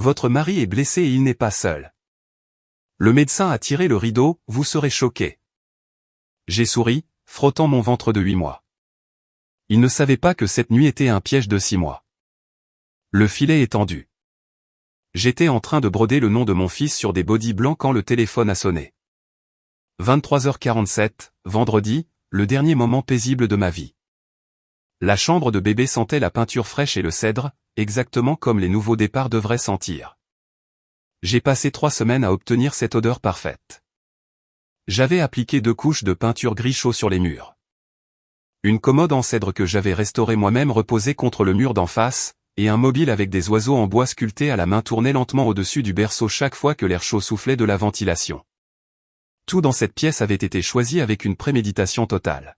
Votre mari est blessé et il n'est pas seul. Le médecin a tiré le rideau, vous serez choqué. J'ai souri, frottant mon ventre de 8 mois. Il ne savait pas que cette nuit était un piège de 6 mois. Le filet est tendu. J'étais en train de broder le nom de mon fils sur des bodys blancs quand le téléphone a sonné. 23h47, vendredi, le dernier moment paisible de ma vie. La chambre de bébé sentait la peinture fraîche et le cèdre, exactement comme les nouveaux départs devraient sentir. J'ai passé 3 semaines à obtenir cette odeur parfaite. J'avais appliqué 2 couches de peinture gris chaud sur les murs. Une commode en cèdre que j'avais restaurée moi-même reposait contre le mur d'en face, et un mobile avec des oiseaux en bois sculptés à la main tournait lentement au-dessus du berceau chaque fois que l'air chaud soufflait de la ventilation. Tout dans cette pièce avait été choisi avec une préméditation totale.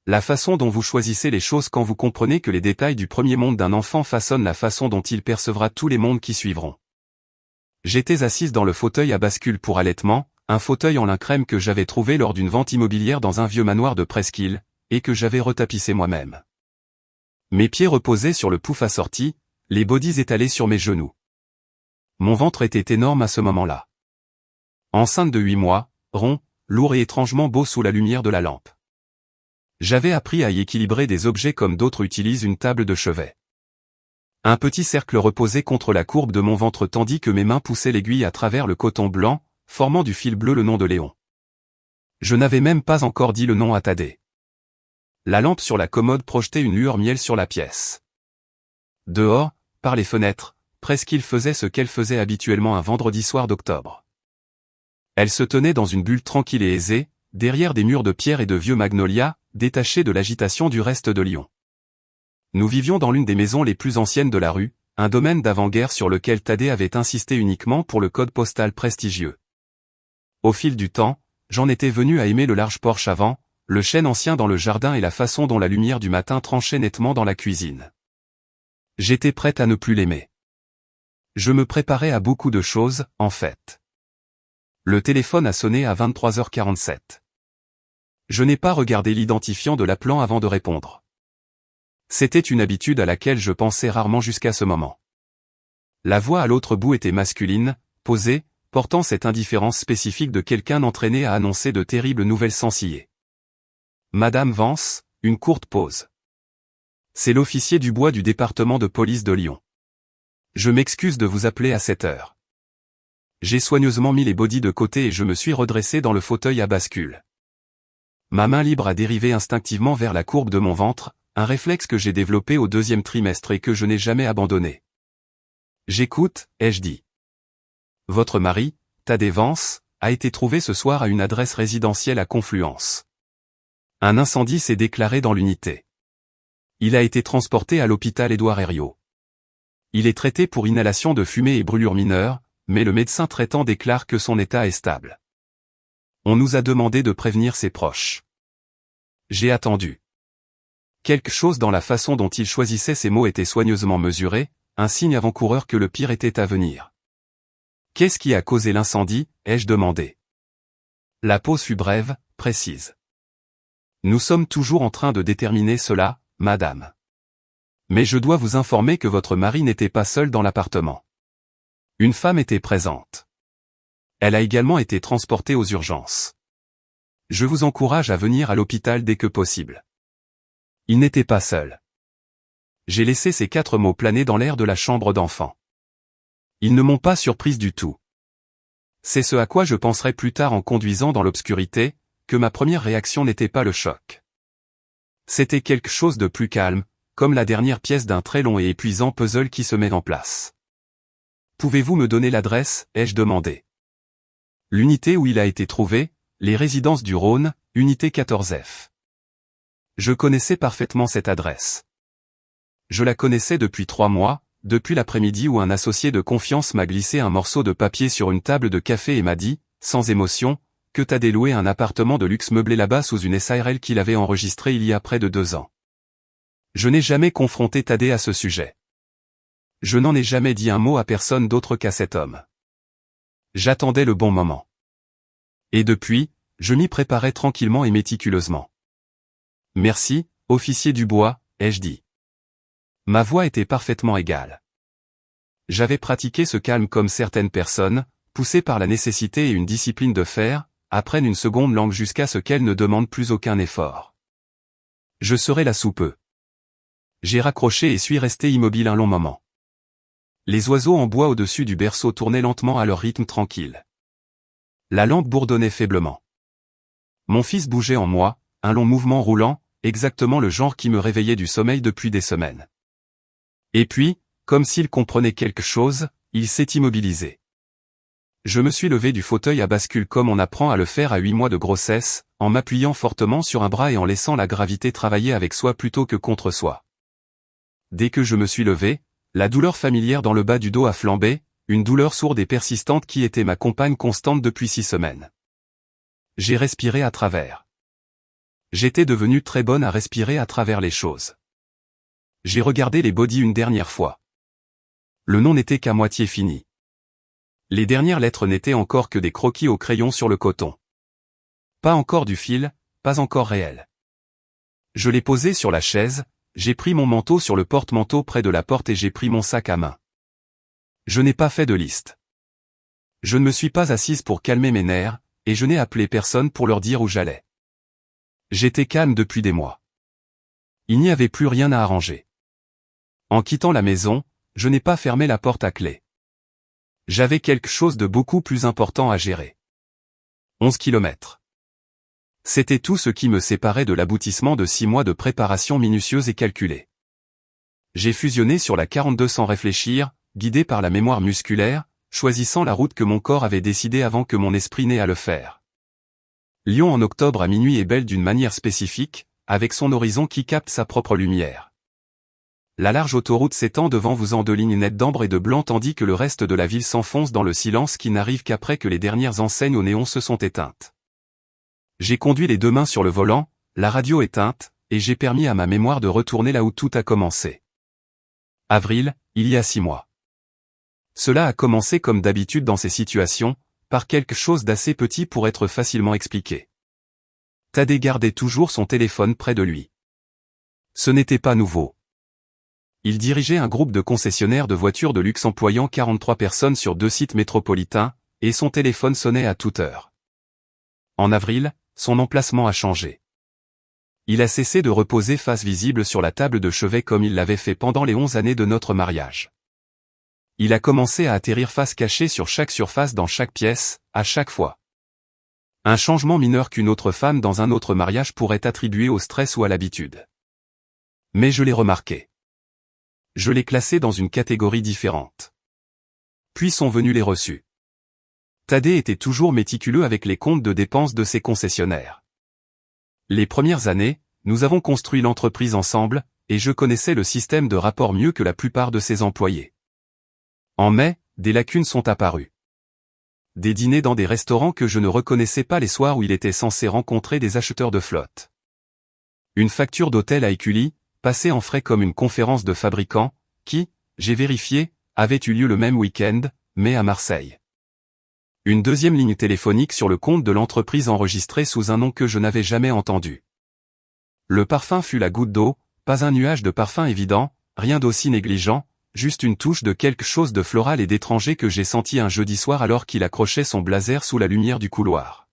La façon dont vous choisissez les choses quand vous comprenez que les détails du premier monde d'un enfant façonnent la façon dont il percevra tous les mondes qui suivront. J'étais assise dans le fauteuil à bascule pour allaitement, un fauteuil en lin crème que j'avais trouvé lors d'une vente immobilière dans un vieux manoir de Presqu'île, et que j'avais retapissé moi-même. Mes pieds reposaient sur le pouf assorti, les bodys étalés sur mes genoux. Mon ventre était énorme à ce moment-là. Enceinte de 8 mois, rond, lourd et étrangement beau sous la lumière de la lampe. J'avais appris à y équilibrer des objets comme d'autres utilisent une table de chevet. Un petit cercle reposait contre la courbe de mon ventre tandis que mes mains poussaient l'aiguille à travers le coton blanc, formant du fil bleu le nom de Léon. Je n'avais même pas encore dit le nom à Thaddée. La lampe sur la commode projetait une lueur miel sur la pièce. Dehors, par les fenêtres, Presqu'île faisait ce qu'elle faisait habituellement un vendredi soir d'octobre. Elle se tenait dans une bulle tranquille et aisée, derrière des murs de pierre et de vieux magnolias, détachés de l'agitation du reste de Lyon. Nous vivions dans l'une des maisons les plus anciennes de la rue, un domaine d'avant-guerre sur lequel Thaddée avait insisté uniquement pour le code postal prestigieux. Au fil du temps, j'en étais venu à aimer le large porche avant, le chêne ancien dans le jardin et la façon dont la lumière du matin tranchait nettement dans la cuisine. J'étais prête à ne plus l'aimer. Je me préparais à beaucoup de choses, en fait. Le téléphone a sonné à 23h47. Je n'ai pas regardé l'identifiant de l'appelant avant de répondre. C'était une habitude à laquelle je pensais rarement jusqu'à ce moment. La voix à l'autre bout était masculine, posée, portant cette indifférence spécifique de quelqu'un entraîné à annoncer de terribles nouvelles sans ciller. Madame Vance, une courte pause. C'est l'officier du bois du département de police de Lyon. Je m'excuse de vous appeler à cette heure. J'ai soigneusement mis les bodys de côté et je me suis redressé dans le fauteuil à bascule. Ma main libre a dérivé instinctivement vers la courbe de mon ventre, un réflexe que j'ai développé au 2e trimestre et que je n'ai jamais abandonné. J'écoute, ai-je dit. Votre mari, Thaddée Vance, a été trouvé ce soir à une adresse résidentielle à Confluence. Un incendie s'est déclaré dans l'unité. Il a été transporté à l'hôpital Édouard Herriot. Il est traité pour inhalation de fumée et brûlure mineure, mais le médecin traitant déclare que son état est stable. On nous a demandé de prévenir ses proches. J'ai attendu. Quelque chose dans la façon dont il choisissait ses mots était soigneusement mesuré, un signe avant-coureur que le pire était à venir. Qu'est-ce qui a causé l'incendie, ai-je demandé. La pause fut brève, précise. Nous sommes toujours en train de déterminer cela, madame. Mais je dois vous informer que votre mari n'était pas seul dans l'appartement. Une femme était présente. Elle a également été transportée aux urgences. Je vous encourage à venir à l'hôpital dès que possible. Il n'était pas seul. J'ai laissé ces 4 mots planer dans l'air de la chambre d'enfant. Ils ne m'ont pas surprise du tout. C'est ce à quoi je penserai plus tard en conduisant dans l'obscurité, que ma première réaction n'était pas le choc. C'était quelque chose de plus calme, comme la dernière pièce d'un très long et épuisant puzzle qui se met en place. Pouvez-vous me donner l'adresse, ai-je demandé. L'unité où il a été trouvé, les résidences du Rhône, unité 14F. Je connaissais parfaitement cette adresse. Je la connaissais depuis 3 mois, depuis l'après-midi où un associé de confiance m'a glissé un morceau de papier sur une table de café et m'a dit, sans émotion, que Thaddée louait un appartement de luxe meublé là-bas sous une SARL qu'il avait enregistrée il y a près de 2 ans. Je n'ai jamais confronté Thaddée à ce sujet. Je n'en ai jamais dit un mot à personne d'autre qu'à cet homme. J'attendais le bon moment. Et depuis, je m'y préparais tranquillement et méticuleusement. Merci, officier Dubois, ai-je dit. Ma voix était parfaitement égale. J'avais pratiqué ce calme comme certaines personnes, poussées par la nécessité et une discipline de fer, apprennent une seconde langue jusqu'à ce qu'elle ne demande plus aucun effort. Je serai là sous peu. J'ai raccroché et suis resté immobile un long moment. Les oiseaux en bois au-dessus du berceau tournaient lentement à leur rythme tranquille. La lampe bourdonnait faiblement. Mon fils bougeait en moi, un long mouvement roulant, exactement le genre qui me réveillait du sommeil depuis des semaines. Et puis, comme s'il comprenait quelque chose, il s'est immobilisé. Je me suis levé du fauteuil à bascule comme on apprend à le faire à 8 mois de grossesse, en m'appuyant fortement sur un bras et en laissant la gravité travailler avec soi plutôt que contre soi. Dès que je me suis levé, la douleur familière dans le bas du dos a flambé, une douleur sourde et persistante qui était ma compagne constante depuis 6 semaines. J'ai respiré à travers. J'étais devenue très bonne à respirer à travers les choses. J'ai regardé les bodies une dernière fois. Le nom n'était qu'à moitié fini. Les dernières lettres n'étaient encore que des croquis au crayon sur le coton. Pas encore du fil, pas encore réel. Je l'ai posé sur la chaise, j'ai pris mon manteau sur le porte-manteau près de la porte et j'ai pris mon sac à main. Je n'ai pas fait de liste. Je ne me suis pas assise pour calmer mes nerfs, et je n'ai appelé personne pour leur dire où j'allais. J'étais calme depuis des mois. Il n'y avait plus rien à arranger. En quittant la maison, je n'ai pas fermé la porte à clé. J'avais quelque chose de beaucoup plus important à gérer. 11 kilomètres. C'était tout ce qui me séparait de l'aboutissement de 6 mois de préparation minutieuse et calculée. J'ai fusionné sur la 42 sans réfléchir, guidé par la mémoire musculaire, choisissant la route que mon corps avait décidé avant que mon esprit n'ait à le faire. Lyon en octobre à minuit est belle d'une manière spécifique, avec son horizon qui capte sa propre lumière. La large autoroute s'étend devant vous en 2 lignes nettes d'ambre et de blanc tandis que le reste de la ville s'enfonce dans le silence qui n'arrive qu'après que les dernières enseignes au néon se sont éteintes. J'ai conduit les 2 mains sur le volant, la radio éteinte, et j'ai permis à ma mémoire de retourner là où tout a commencé. Avril, il y a 6 mois. Cela a commencé comme d'habitude dans ces situations, par quelque chose d'assez petit pour être facilement expliqué. Thaddée gardait toujours son téléphone près de lui. Ce n'était pas nouveau. Il dirigeait un groupe de concessionnaires de voitures de luxe employant 43 personnes sur 2 sites métropolitains, et son téléphone sonnait à toute heure. En avril, son emplacement a changé. Il a cessé de reposer face visible sur la table de chevet comme il l'avait fait pendant les 11 années de notre mariage. Il a commencé à atterrir face cachée sur chaque surface dans chaque pièce, à chaque fois. Un changement mineur qu'une autre femme dans un autre mariage pourrait attribuer au stress ou à l'habitude. Mais je l'ai remarqué. Je l'ai classé dans une catégorie différente. Puis sont venus les reçus. Thaddée était toujours méticuleux avec les comptes de dépenses de ses concessionnaires. Les premières années, nous avons construit l'entreprise ensemble, et je connaissais le système de rapport mieux que la plupart de ses employés. En mai, des lacunes sont apparues. Des dîners dans des restaurants que je ne reconnaissais pas les soirs où il était censé rencontrer des acheteurs de flotte. Une facture d'hôtel à Écully, passée en frais comme une conférence de fabricants, qui, j'ai vérifié, avait eu lieu le même week-end, mais à Marseille. Une 2e ligne téléphonique sur le compte de l'entreprise enregistrée sous un nom que je n'avais jamais entendu. Le parfum fut la goutte d'eau, pas un nuage de parfum évident, rien d'aussi négligent, juste une touche de quelque chose de floral et d'étranger que j'ai senti un jeudi soir alors qu'il accrochait son blazer sous la lumière du couloir.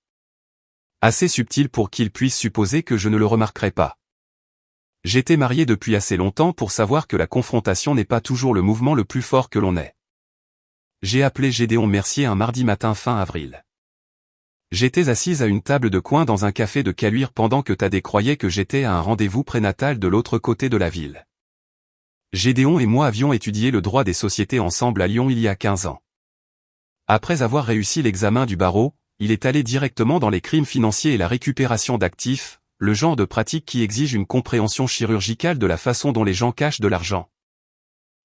Assez subtil pour qu'il puisse supposer que je ne le remarquerais pas. J'étais marié depuis assez longtemps pour savoir que la confrontation n'est pas toujours le mouvement le plus fort que l'on ait. J'ai appelé Gédéon Mercier un mardi matin fin avril. J'étais assise à une table de coin dans un café de Caluire pendant que Thaddée croyait que j'étais à un rendez-vous prénatal de l'autre côté de la ville. Gédéon et moi avions étudié le droit des sociétés ensemble à Lyon il y a 15 ans. Après avoir réussi l'examen du barreau, il est allé directement dans les crimes financiers et la récupération d'actifs, le genre de pratique qui exige une compréhension chirurgicale de la façon dont les gens cachent de l'argent.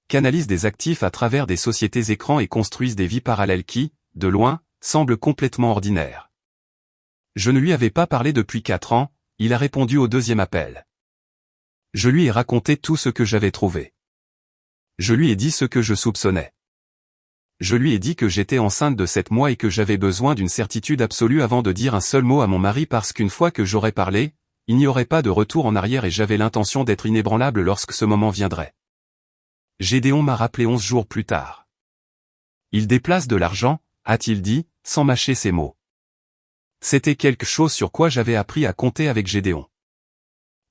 Canalisent des actifs à travers des sociétés écrans et construisent des vies parallèles qui, de loin, semblent complètement ordinaires. Je ne lui avais pas parlé depuis 4 ans, il a répondu au 2e appel. Je lui ai raconté tout ce que j'avais trouvé. Je lui ai dit ce que je soupçonnais. Je lui ai dit que j'étais enceinte de 7 mois et que j'avais besoin d'une certitude absolue avant de dire un seul mot à mon mari parce qu'une fois que j'aurais parlé, il n'y aurait pas de retour en arrière et j'avais l'intention d'être inébranlable lorsque ce moment viendrait. Gédéon m'a rappelé 11 jours plus tard. Il déplace de l'argent, a-t-il dit, sans mâcher ses mots. C'était quelque chose sur quoi j'avais appris à compter avec Gédéon.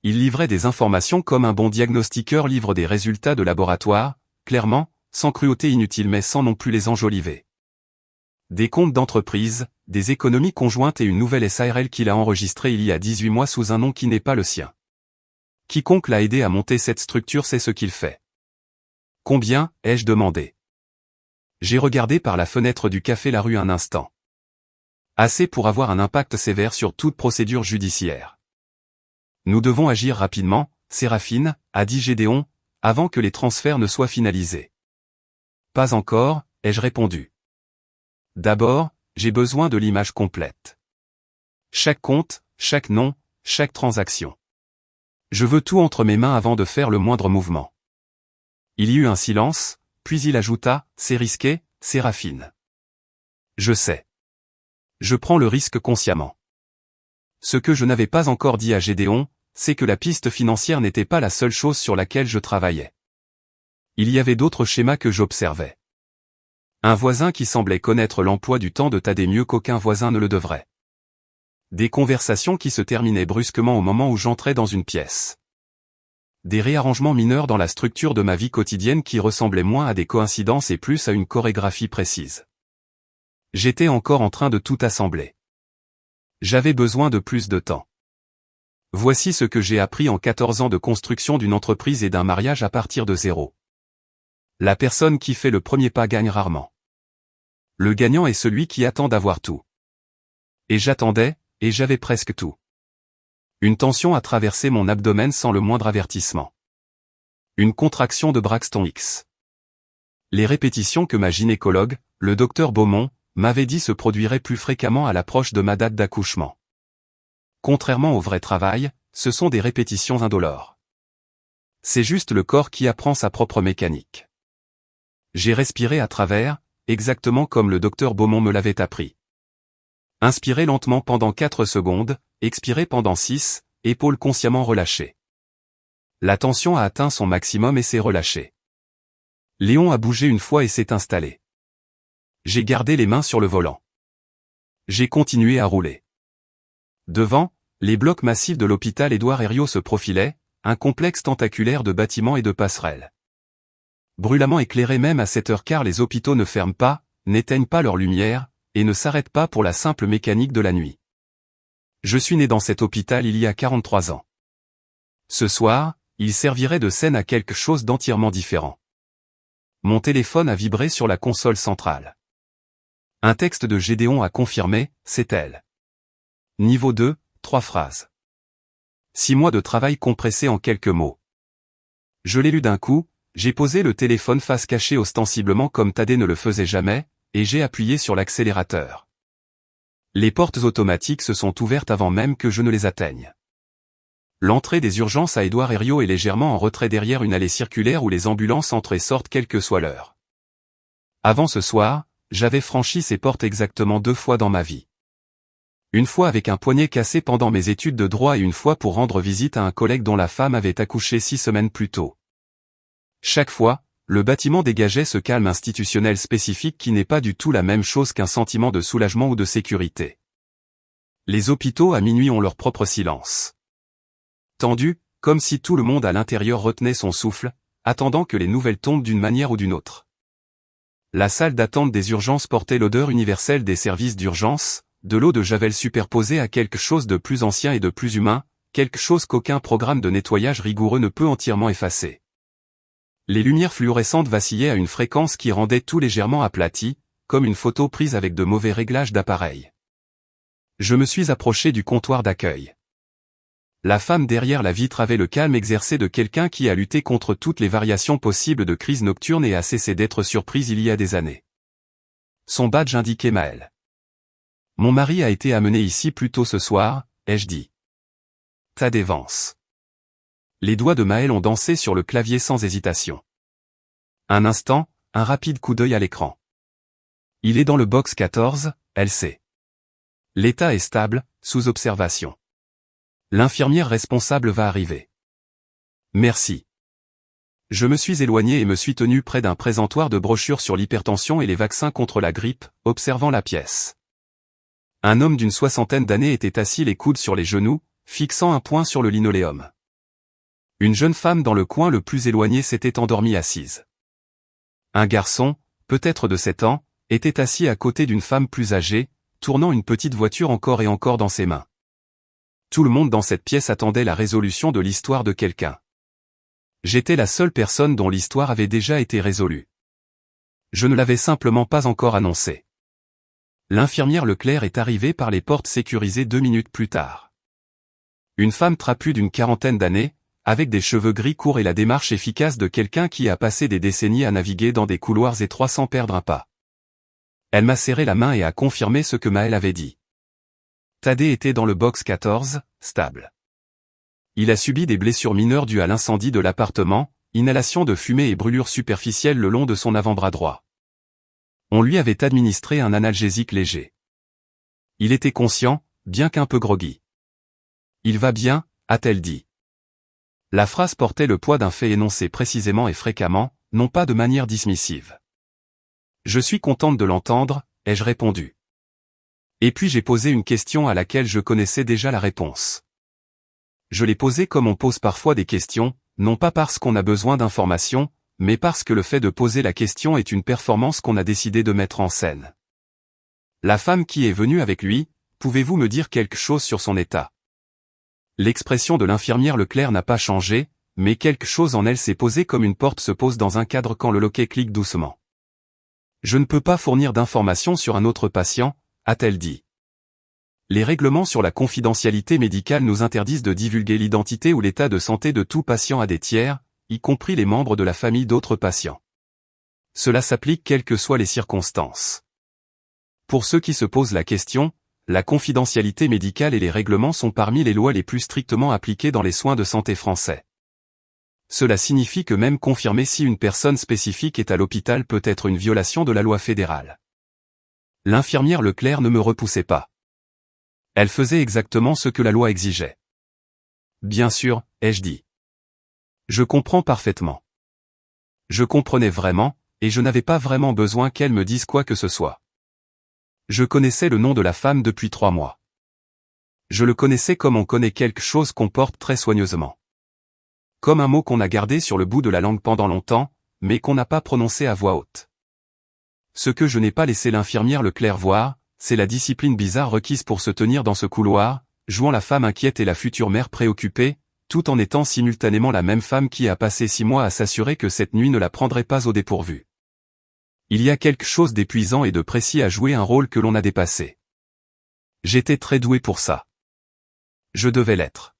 Il livrait des informations comme un bon diagnostiqueur livre des résultats de laboratoire, clairement, sans cruauté inutile mais sans non plus les enjoliver. Des comptes d'entreprise, des économies conjointes et une nouvelle SARL qu'il a enregistrée il y a 18 mois sous un nom qui n'est pas le sien. Quiconque l'a aidé à monter cette structure sait ce qu'il fait. Combien, ai-je demandé. J'ai regardé par la fenêtre du café la rue un instant. Assez pour avoir un impact sévère sur toute procédure judiciaire. Nous devons agir rapidement, Séraphine, a dit Gédéon, avant que les transferts ne soient finalisés. Pas encore, ai-je répondu. D'abord, j'ai besoin de l'image complète. Chaque compte, chaque nom, chaque transaction. Je veux tout entre mes mains avant de faire le moindre mouvement. Il y eut un silence, puis il ajouta, c'est risqué, Séraphine. Je sais. Je prends le risque consciemment. Ce que je n'avais pas encore dit à Gédéon, c'est que la piste financière n'était pas la seule chose sur laquelle je travaillais. Il y avait d'autres schémas que j'observais. Un voisin qui semblait connaître l'emploi du temps de Thaddée mieux qu'aucun voisin ne le devrait. Des conversations qui se terminaient brusquement au moment où j'entrais dans une pièce. Des réarrangements mineurs dans la structure de ma vie quotidienne qui ressemblaient moins à des coïncidences et plus à une chorégraphie précise. J'étais encore en train de tout assembler. J'avais besoin de plus de temps. Voici ce que j'ai appris en 14 ans de construction d'une entreprise et d'un mariage à partir de zéro. La personne qui fait le premier pas gagne rarement. Le gagnant est celui qui attend d'avoir tout. Et j'attendais, et j'avais presque tout. Une tension a traversé mon abdomen sans le moindre avertissement. Une contraction de Braxton X. Les répétitions que ma gynécologue, le docteur Beaumont, m'avait dit se produiraient plus fréquemment à l'approche de ma date d'accouchement. Contrairement au vrai travail, ce sont des répétitions indolores. C'est juste le corps qui apprend sa propre mécanique. J'ai respiré à travers, exactement comme le docteur Beaumont me l'avait appris. Inspirez lentement pendant 4 secondes, expirez pendant 6, épaules consciemment relâchées. La tension a atteint son maximum et s'est relâchée. Léon a bougé une fois et s'est installé. J'ai gardé les mains sur le volant. J'ai continué à rouler. Devant, les blocs massifs de l'hôpital Édouard Herriot se profilaient, un complexe tentaculaire de bâtiments et de passerelles. Brûlamment éclairés même à 7h car les hôpitaux ne ferment pas, n'éteignent pas leur lumière, et ne s'arrêtent pas pour la simple mécanique de la nuit. Je suis né dans cet hôpital il y a 43 ans. Ce soir, il servirait de scène à quelque chose d'entièrement différent. Mon téléphone a vibré sur la console centrale. Un texte de Gédéon a confirmé, c'est elle. Niveau 2, 3 phrases. 6 mois de travail compressé en quelques mots. Je l'ai lu d'un coup, j'ai posé le téléphone face cachée ostensiblement comme Thaddée ne le faisait jamais, et j'ai appuyé sur l'accélérateur. Les portes automatiques se sont ouvertes avant même que je ne les atteigne. L'entrée des urgences à Édouard Herriot est légèrement en retrait derrière une allée circulaire où les ambulances entrent et sortent quelle que soit l'heure. Avant ce soir, j'avais franchi ces portes exactement 2 fois dans ma vie. Une fois avec un poignet cassé pendant mes études de droit et une fois pour rendre visite à un collègue dont la femme avait accouché 6 semaines plus tôt. Chaque fois, le bâtiment dégageait ce calme institutionnel spécifique qui n'est pas du tout la même chose qu'un sentiment de soulagement ou de sécurité. Les hôpitaux à minuit ont leur propre silence. Tendu, comme si tout le monde à l'intérieur retenait son souffle, attendant que les nouvelles tombent d'une manière ou d'une autre. La salle d'attente des urgences portait l'odeur universelle des services d'urgence, de l'eau de Javel superposée à quelque chose de plus ancien et de plus humain, quelque chose qu'aucun programme de nettoyage rigoureux ne peut entièrement effacer. Les lumières fluorescentes vacillaient à une fréquence qui rendait tout légèrement aplati, comme une photo prise avec de mauvais réglages d'appareil. Je me suis approché du comptoir d'accueil. La femme derrière la vitre avait le calme exercé de quelqu'un qui a lutté contre toutes les variations possibles de crise nocturne et a cessé d'être surprise il y a des années. Son badge indiquait Maël. Mon mari a été amené ici plus tôt ce soir, ai-je dit. Thaddée Vance. Les doigts de Maël ont dansé sur le clavier sans hésitation. Un instant, un rapide coup d'œil à l'écran. Il est dans le box 14, elle sait. L'état est stable, sous observation. L'infirmière responsable va arriver. Merci. Je me suis éloigné et me suis tenu près d'un présentoir de brochures sur l'hypertension et les vaccins contre la grippe, observant la pièce. Un homme d'une 60aine d'années était assis les coudes sur les genoux, fixant un poing sur le linoléum. Une jeune femme dans le coin le plus éloigné s'était endormie assise. Un garçon, peut-être de 7 ans, était assis à côté d'une femme plus âgée, tournant une petite voiture encore et encore dans ses mains. Tout le monde dans cette pièce attendait la résolution de l'histoire de quelqu'un. J'étais la seule personne dont l'histoire avait déjà été résolue. Je ne l'avais simplement pas encore annoncé. L'infirmière Leclerc est arrivée par les portes sécurisées 2 minutes plus tard. Une femme trapue d'une 40aine d'années, avec des cheveux gris courts et la démarche efficace de quelqu'un qui a passé des décennies à naviguer dans des couloirs étroits sans perdre un pas. Elle m'a serré la main et a confirmé ce que Maël avait dit. Thaddée était dans le box 14, stable. Il a subi des blessures mineures dues à l'incendie de l'appartement, inhalation de fumée et brûlures superficielles le long de son avant-bras droit. On lui avait administré un analgésique léger. Il était conscient, bien qu'un peu groggy. Il va bien, a-t-elle dit. La phrase portait le poids d'un fait énoncé précisément et fréquemment, non pas de manière dismissive. Je suis contente de l'entendre, ai-je répondu. Et puis j'ai posé une question à laquelle je connaissais déjà la réponse. Je l'ai posée comme on pose parfois des questions, non pas parce qu'on a besoin d'informations, mais parce que le fait de poser la question est une performance qu'on a décidé de mettre en scène. La femme qui est venue avec lui, pouvez-vous me dire quelque chose sur son état? L'expression de l'infirmière Leclerc n'a pas changé, mais quelque chose en elle s'est posé comme une porte se pose dans un cadre quand le loquet clique doucement. Je ne peux pas fournir d'informations sur un autre patient, a-t-elle dit. Les règlements sur la confidentialité médicale nous interdisent de divulguer l'identité ou l'état de santé de tout patient à des tiers, y compris les membres de la famille d'autres patients. Cela s'applique quelles que soient les circonstances. Pour ceux qui se posent la question, la confidentialité médicale et les règlements sont parmi les lois les plus strictement appliquées dans les soins de santé français. Cela signifie que même confirmer si une personne spécifique est à l'hôpital peut être une violation de la loi fédérale. L'infirmière Leclerc ne me repoussait pas. Elle faisait exactement ce que la loi exigeait. Bien sûr, ai-je dit. Je comprends parfaitement. Je comprenais vraiment, et je n'avais pas vraiment besoin qu'elle me dise quoi que ce soit. Je connaissais le nom de la femme depuis 3 mois. Je le connaissais comme on connaît quelque chose qu'on porte très soigneusement. Comme un mot qu'on a gardé sur le bout de la langue pendant longtemps, mais qu'on n'a pas prononcé à voix haute. Ce que je n'ai pas laissé l'infirmière Leclerc voir, c'est la discipline bizarre requise pour se tenir dans ce couloir, jouant la femme inquiète et la future mère préoccupée, tout en étant simultanément la même femme qui a passé 6 mois à s'assurer que cette nuit ne la prendrait pas au dépourvu. Il y a quelque chose d'épuisant et de précis à jouer un rôle que l'on a dépassé. J'étais très doué pour ça. Je devais l'être.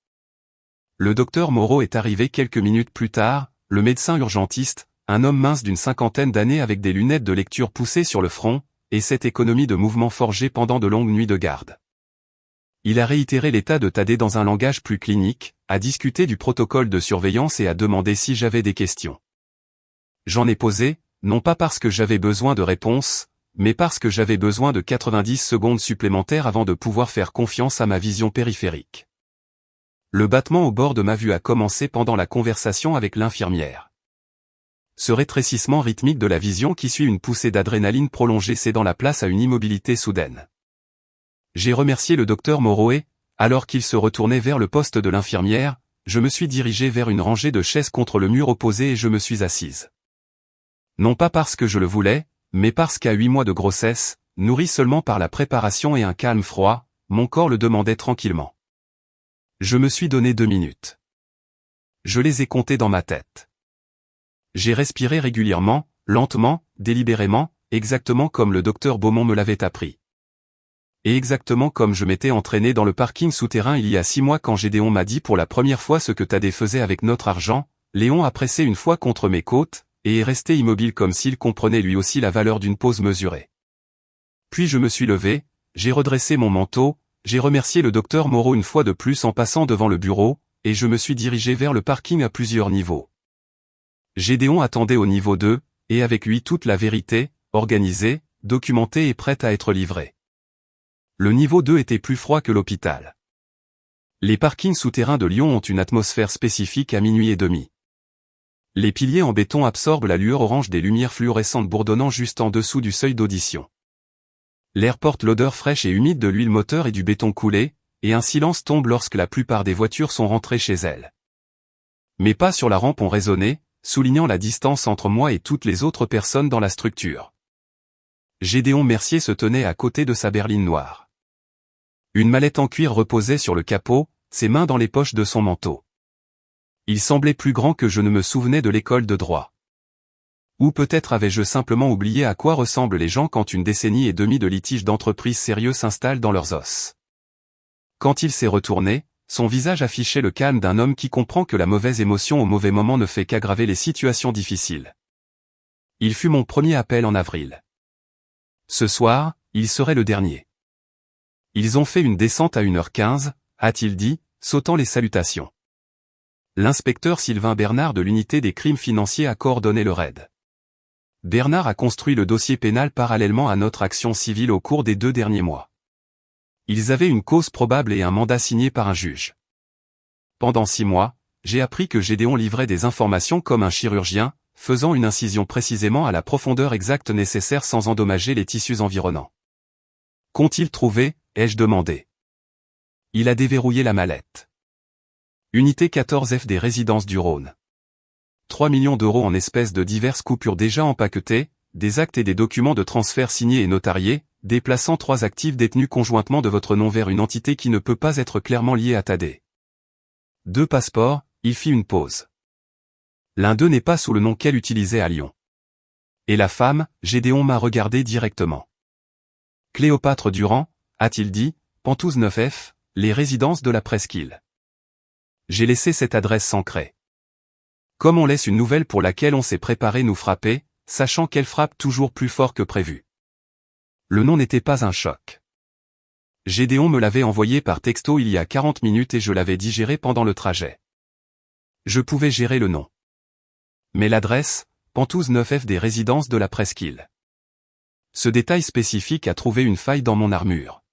Le docteur Moreau est arrivé quelques minutes plus tard, le médecin urgentiste, un homme mince d'une 50aine d'années avec des lunettes de lecture poussées sur le front, et cette économie de mouvement forgée pendant de longues nuits de garde. Il a réitéré l'état de Thaddée dans un langage plus clinique, a discuté du protocole de surveillance et a demandé si j'avais des questions. J'en ai posé, non pas parce que j'avais besoin de réponses, mais parce que j'avais besoin de 90 secondes supplémentaires avant de pouvoir faire confiance à ma vision périphérique. Le battement au bord de ma vue a commencé pendant la conversation avec l'infirmière. Ce rétrécissement rythmique de la vision qui suit une poussée d'adrénaline prolongée cédant la place à une immobilité soudaine. J'ai remercié le docteur Moreau et, alors qu'il se retournait vers le poste de l'infirmière, je me suis dirigé vers une rangée de chaises contre le mur opposé et je me suis assise. Non pas parce que je le voulais, mais parce qu'à 8 mois de grossesse, nourri seulement par la préparation et un calme froid, mon corps le demandait tranquillement. Je me suis donné 2 minutes. Je les ai comptées dans ma tête. J'ai respiré régulièrement, lentement, délibérément, exactement comme le docteur Beaumont me l'avait appris. Et exactement comme je m'étais entraîné dans le parking souterrain il y a 6 mois quand Gédéon m'a dit pour la première fois ce que Thaddée faisait avec notre argent, Léon a pressé une fois contre mes côtes, et est resté immobile comme s'il comprenait lui aussi la valeur d'une pause mesurée. Puis je me suis levé, j'ai redressé mon manteau, j'ai remercié le docteur Moreau une fois de plus en passant devant le bureau, et je me suis dirigé vers le parking à plusieurs niveaux. Gédéon attendait au niveau 2, et avec lui toute la vérité, organisée, documentée et prête à être livrée. Le niveau 2 était plus froid que l'hôpital. Les parkings souterrains de Lyon ont une atmosphère spécifique à minuit et demi. Les piliers en béton absorbent la lueur orange des lumières fluorescentes bourdonnant juste en dessous du seuil d'audition. L'air porte l'odeur fraîche et humide de l'huile moteur et du béton coulé, et un silence tombe lorsque la plupart des voitures sont rentrées chez elles. Mes pas sur la rampe ont résonné, soulignant la distance entre moi et toutes les autres personnes dans la structure. Gédéon Mercier se tenait à côté de sa berline noire. Une mallette en cuir reposait sur le capot, ses mains dans les poches de son manteau. Il semblait plus grand que je ne me souvenais de l'école de droit. Ou peut-être avais-je simplement oublié à quoi ressemblent les gens quand une décennie et demie de litiges d'entreprise sérieux s'installent dans leurs os. Quand il s'est retourné, son visage affichait le calme d'un homme qui comprend que la mauvaise émotion au mauvais moment ne fait qu'aggraver les situations difficiles. Il fut mon premier appel en avril. Ce soir, il serait le dernier. Ils ont fait une descente à 1h15, a-t-il dit, sautant les salutations. L'inspecteur Sylvain Bernard de l'unité des crimes financiers a coordonné le raid. Bernard a construit le dossier pénal parallèlement à notre action civile au cours des 2 derniers mois. Ils avaient une cause probable et un mandat signé par un juge. Pendant 6 mois, j'ai appris que Gédéon livrait des informations comme un chirurgien, faisant une incision précisément à la profondeur exacte nécessaire sans endommager les tissus environnants. Qu'ont-ils trouvé, ai-je demandé. Il a déverrouillé la mallette. Unité 14F des résidences du Rhône. 3 millions d'euros en espèces de diverses coupures déjà empaquetées, des actes et des documents de transfert signés et notariés, déplaçant 3 actifs détenus conjointement de votre nom vers une entité qui ne peut pas être clairement liée à Thaddée. 2 passeports, il fit une pause. L'un d'eux n'est pas sous le nom qu'elle utilisait à Lyon. Et la femme, Gédéon m'a regardé directement. Cléopâtre Durand, a-t-il dit, Pentouze 9F, les résidences de la Presqu'île. J'ai laissé cette adresse s'ancrer. Comme on laisse une nouvelle pour laquelle on s'est préparé nous frapper, sachant qu'elle frappe toujours plus fort que prévu. Le nom n'était pas un choc. Gédéon me l'avait envoyé par texto il y a 40 minutes et je l'avais digéré pendant le trajet. Je pouvais gérer le nom. Mais l'adresse, Pentouze 9F des résidences de la Presqu'île. Ce détail spécifique a trouvé une faille dans mon armure.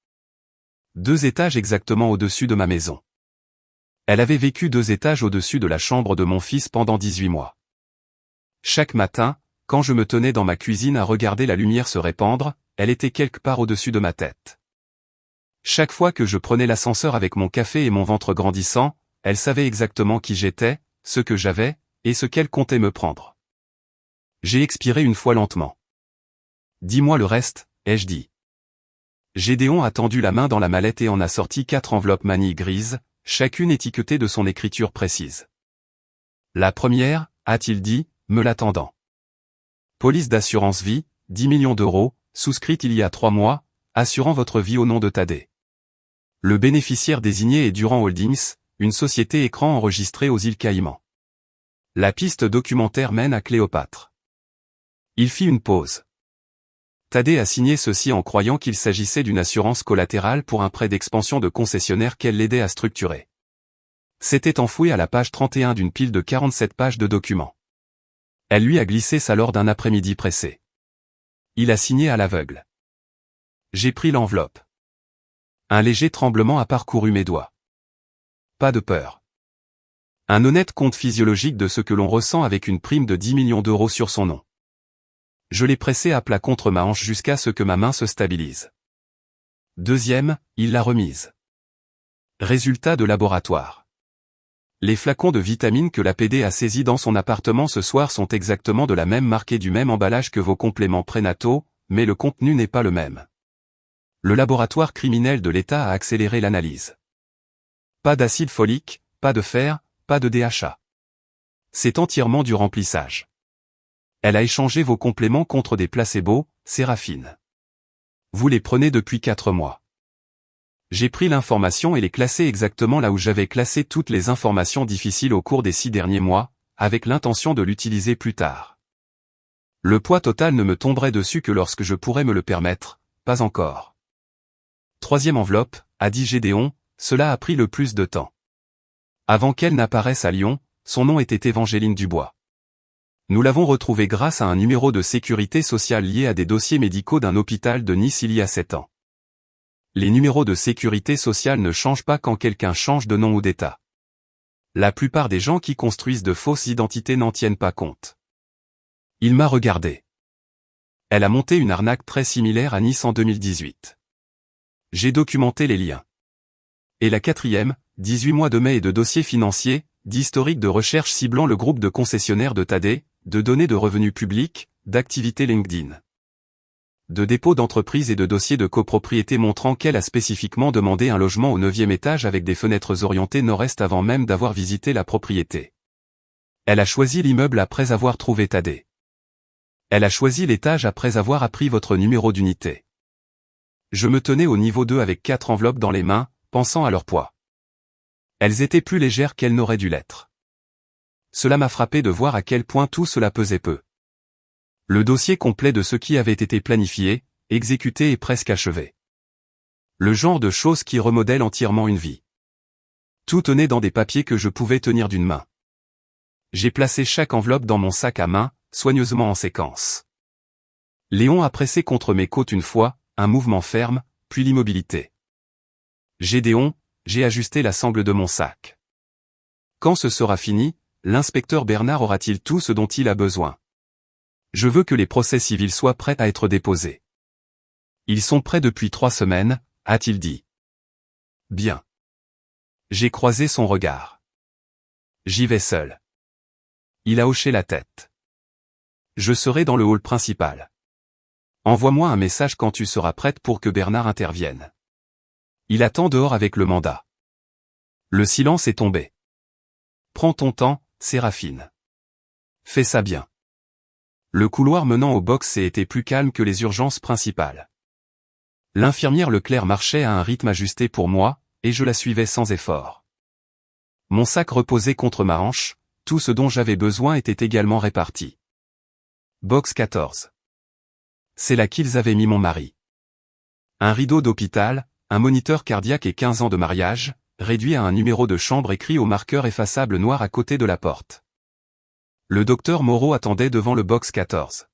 2 étages exactement au-dessus de ma maison. Elle avait vécu 2 étages au-dessus de la chambre de mon fils pendant 18 mois. Chaque matin, quand je me tenais dans ma cuisine à regarder la lumière se répandre, elle était quelque part au-dessus de ma tête. Chaque fois que je prenais l'ascenseur avec mon café et mon ventre grandissant, elle savait exactement qui j'étais, ce que j'avais, et ce qu'elle comptait me prendre. J'ai expiré une fois lentement. Dis-moi le reste, ai-je dit. Gédéon a tendu la main dans la mallette et en a sorti 4 enveloppes manille grises, chacune étiquetée de son écriture précise. La première, a-t-il dit, me l'attendant. Police d'assurance vie, 10 millions d'euros, souscrite il y a 3 mois, assurant votre vie au nom de Thaddée. Le bénéficiaire désigné est Durand Holdings, une société écran enregistrée aux îles Caïmans. La piste documentaire mène à Cléopâtre. Il fit une pause. Thaddée a signé ceci en croyant qu'il s'agissait d'une assurance collatérale pour un prêt d'expansion de concessionnaire qu'elle l'aidait à structurer. C'était enfoui à la page 31 d'une pile de 47 pages de documents. Elle lui a glissé ça lors d'un après-midi pressé. Il a signé à l'aveugle. J'ai pris l'enveloppe. Un léger tremblement a parcouru mes doigts. Pas de peur. Un honnête compte physiologique de ce que l'on ressent avec une prime de 10 millions d'euros sur son nom. Je l'ai pressé à plat contre ma hanche jusqu'à ce que ma main se stabilise. Deuxième, il l'a remise. Résultat de laboratoire. Les flacons de vitamines que l'APD a saisis dans son appartement ce soir sont exactement de la même marque et du même emballage que vos compléments prénataux, mais le contenu n'est pas le même. Le laboratoire criminel de l'État a accéléré l'analyse. Pas d'acide folique, pas de fer, pas de DHA. C'est entièrement du remplissage. Elle a échangé vos compléments contre des placebos, Séraphine. Vous les prenez depuis 4 mois. J'ai pris l'information et l'ai classée exactement là où j'avais classé toutes les informations difficiles au cours des 6 derniers mois, avec l'intention de l'utiliser plus tard. Le poids total ne me tomberait dessus que lorsque je pourrais me le permettre, pas encore. Troisième enveloppe, a dit Gédéon, cela a pris le plus de temps. Avant qu'elle n'apparaisse à Lyon, son nom était Évangeline Dubois. Nous l'avons retrouvée grâce à un numéro de sécurité sociale lié à des dossiers médicaux d'un hôpital de Nice il y a 7 ans. Les numéros de sécurité sociale ne changent pas quand quelqu'un change de nom ou d'état. La plupart des gens qui construisent de fausses identités n'en tiennent pas compte. Il m'a regardé. Elle a monté une arnaque très similaire à Nice en 2018. J'ai documenté les liens. Et la quatrième, 18 mois de mai et de dossiers financiers, d'historique de recherche ciblant le groupe de concessionnaires de Tadé, de données de revenus publics, d'activités LinkedIn. De dépôts d'entreprises et de dossiers de copropriété montrant qu'elle a spécifiquement demandé un logement au 9e étage avec des fenêtres orientées nord-est avant même d'avoir visité la propriété. Elle a choisi l'immeuble après avoir trouvé Tadé. Elle a choisi l'étage après avoir appris votre numéro d'unité. Je me tenais au niveau 2 avec 4 enveloppes dans les mains, pensant à leur poids. Elles étaient plus légères qu'elles n'auraient dû l'être. Cela m'a frappé de voir à quel point tout cela pesait peu. Le dossier complet de ce qui avait été planifié, exécuté et presque achevé. Le genre de choses qui remodèlent entièrement une vie. Tout tenait dans des papiers que je pouvais tenir d'une main. J'ai placé chaque enveloppe dans mon sac à main, soigneusement en séquence. Léon a pressé contre mes côtes une fois, un mouvement ferme, puis l'immobilité. Gédéon, j'ai ajusté la sangle de mon sac. Quand ce sera fini, l'inspecteur Bernard aura-t-il tout ce dont il a besoin? Je veux que les procès civils soient prêts à être déposés. Ils sont prêts depuis 3 semaines, a-t-il dit. Bien. J'ai croisé son regard. J'y vais seul. Il a hoché la tête. Je serai dans le hall principal. Envoie-moi un message quand tu seras prête pour que Bernard intervienne. Il attend dehors avec le mandat. Le silence est tombé. Prends ton temps, Séraphine. Fais ça bien. Le couloir menant au box était plus calme que les urgences principales. L'infirmière Leclerc marchait à un rythme ajusté pour moi, et je la suivais sans effort. Mon sac reposait contre ma hanche, tout ce dont j'avais besoin était également réparti. Box 14. C'est là qu'ils avaient mis mon mari. Un rideau d'hôpital, un moniteur cardiaque et 15 ans de mariage, réduit à un numéro de chambre écrit au marqueur effaçable noir à côté de la porte. Le docteur Moreau attendait devant le box 14.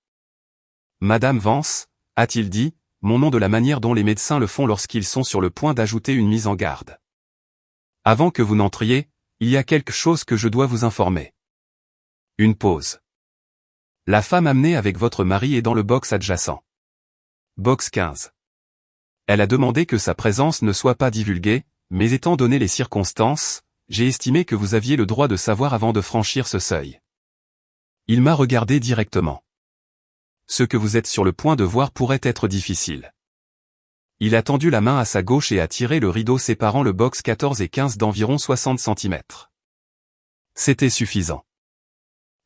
Madame Vance, a-t-il dit, mon nom de la manière dont les médecins le font lorsqu'ils sont sur le point d'ajouter une mise en garde. Avant que vous n'entriez, il y a quelque chose que je dois vous informer. Une pause. La femme amenée avec votre mari est dans le box adjacent. Box 15. Elle a demandé que sa présence ne soit pas divulguée, mais étant donné les circonstances, j'ai estimé que vous aviez le droit de savoir avant de franchir ce seuil. Il m'a regardé directement. Ce que vous êtes sur le point de voir pourrait être difficile. Il a tendu la main à sa gauche et a tiré le rideau séparant le box 14 et 15 d'environ 60 cm. C'était suffisant.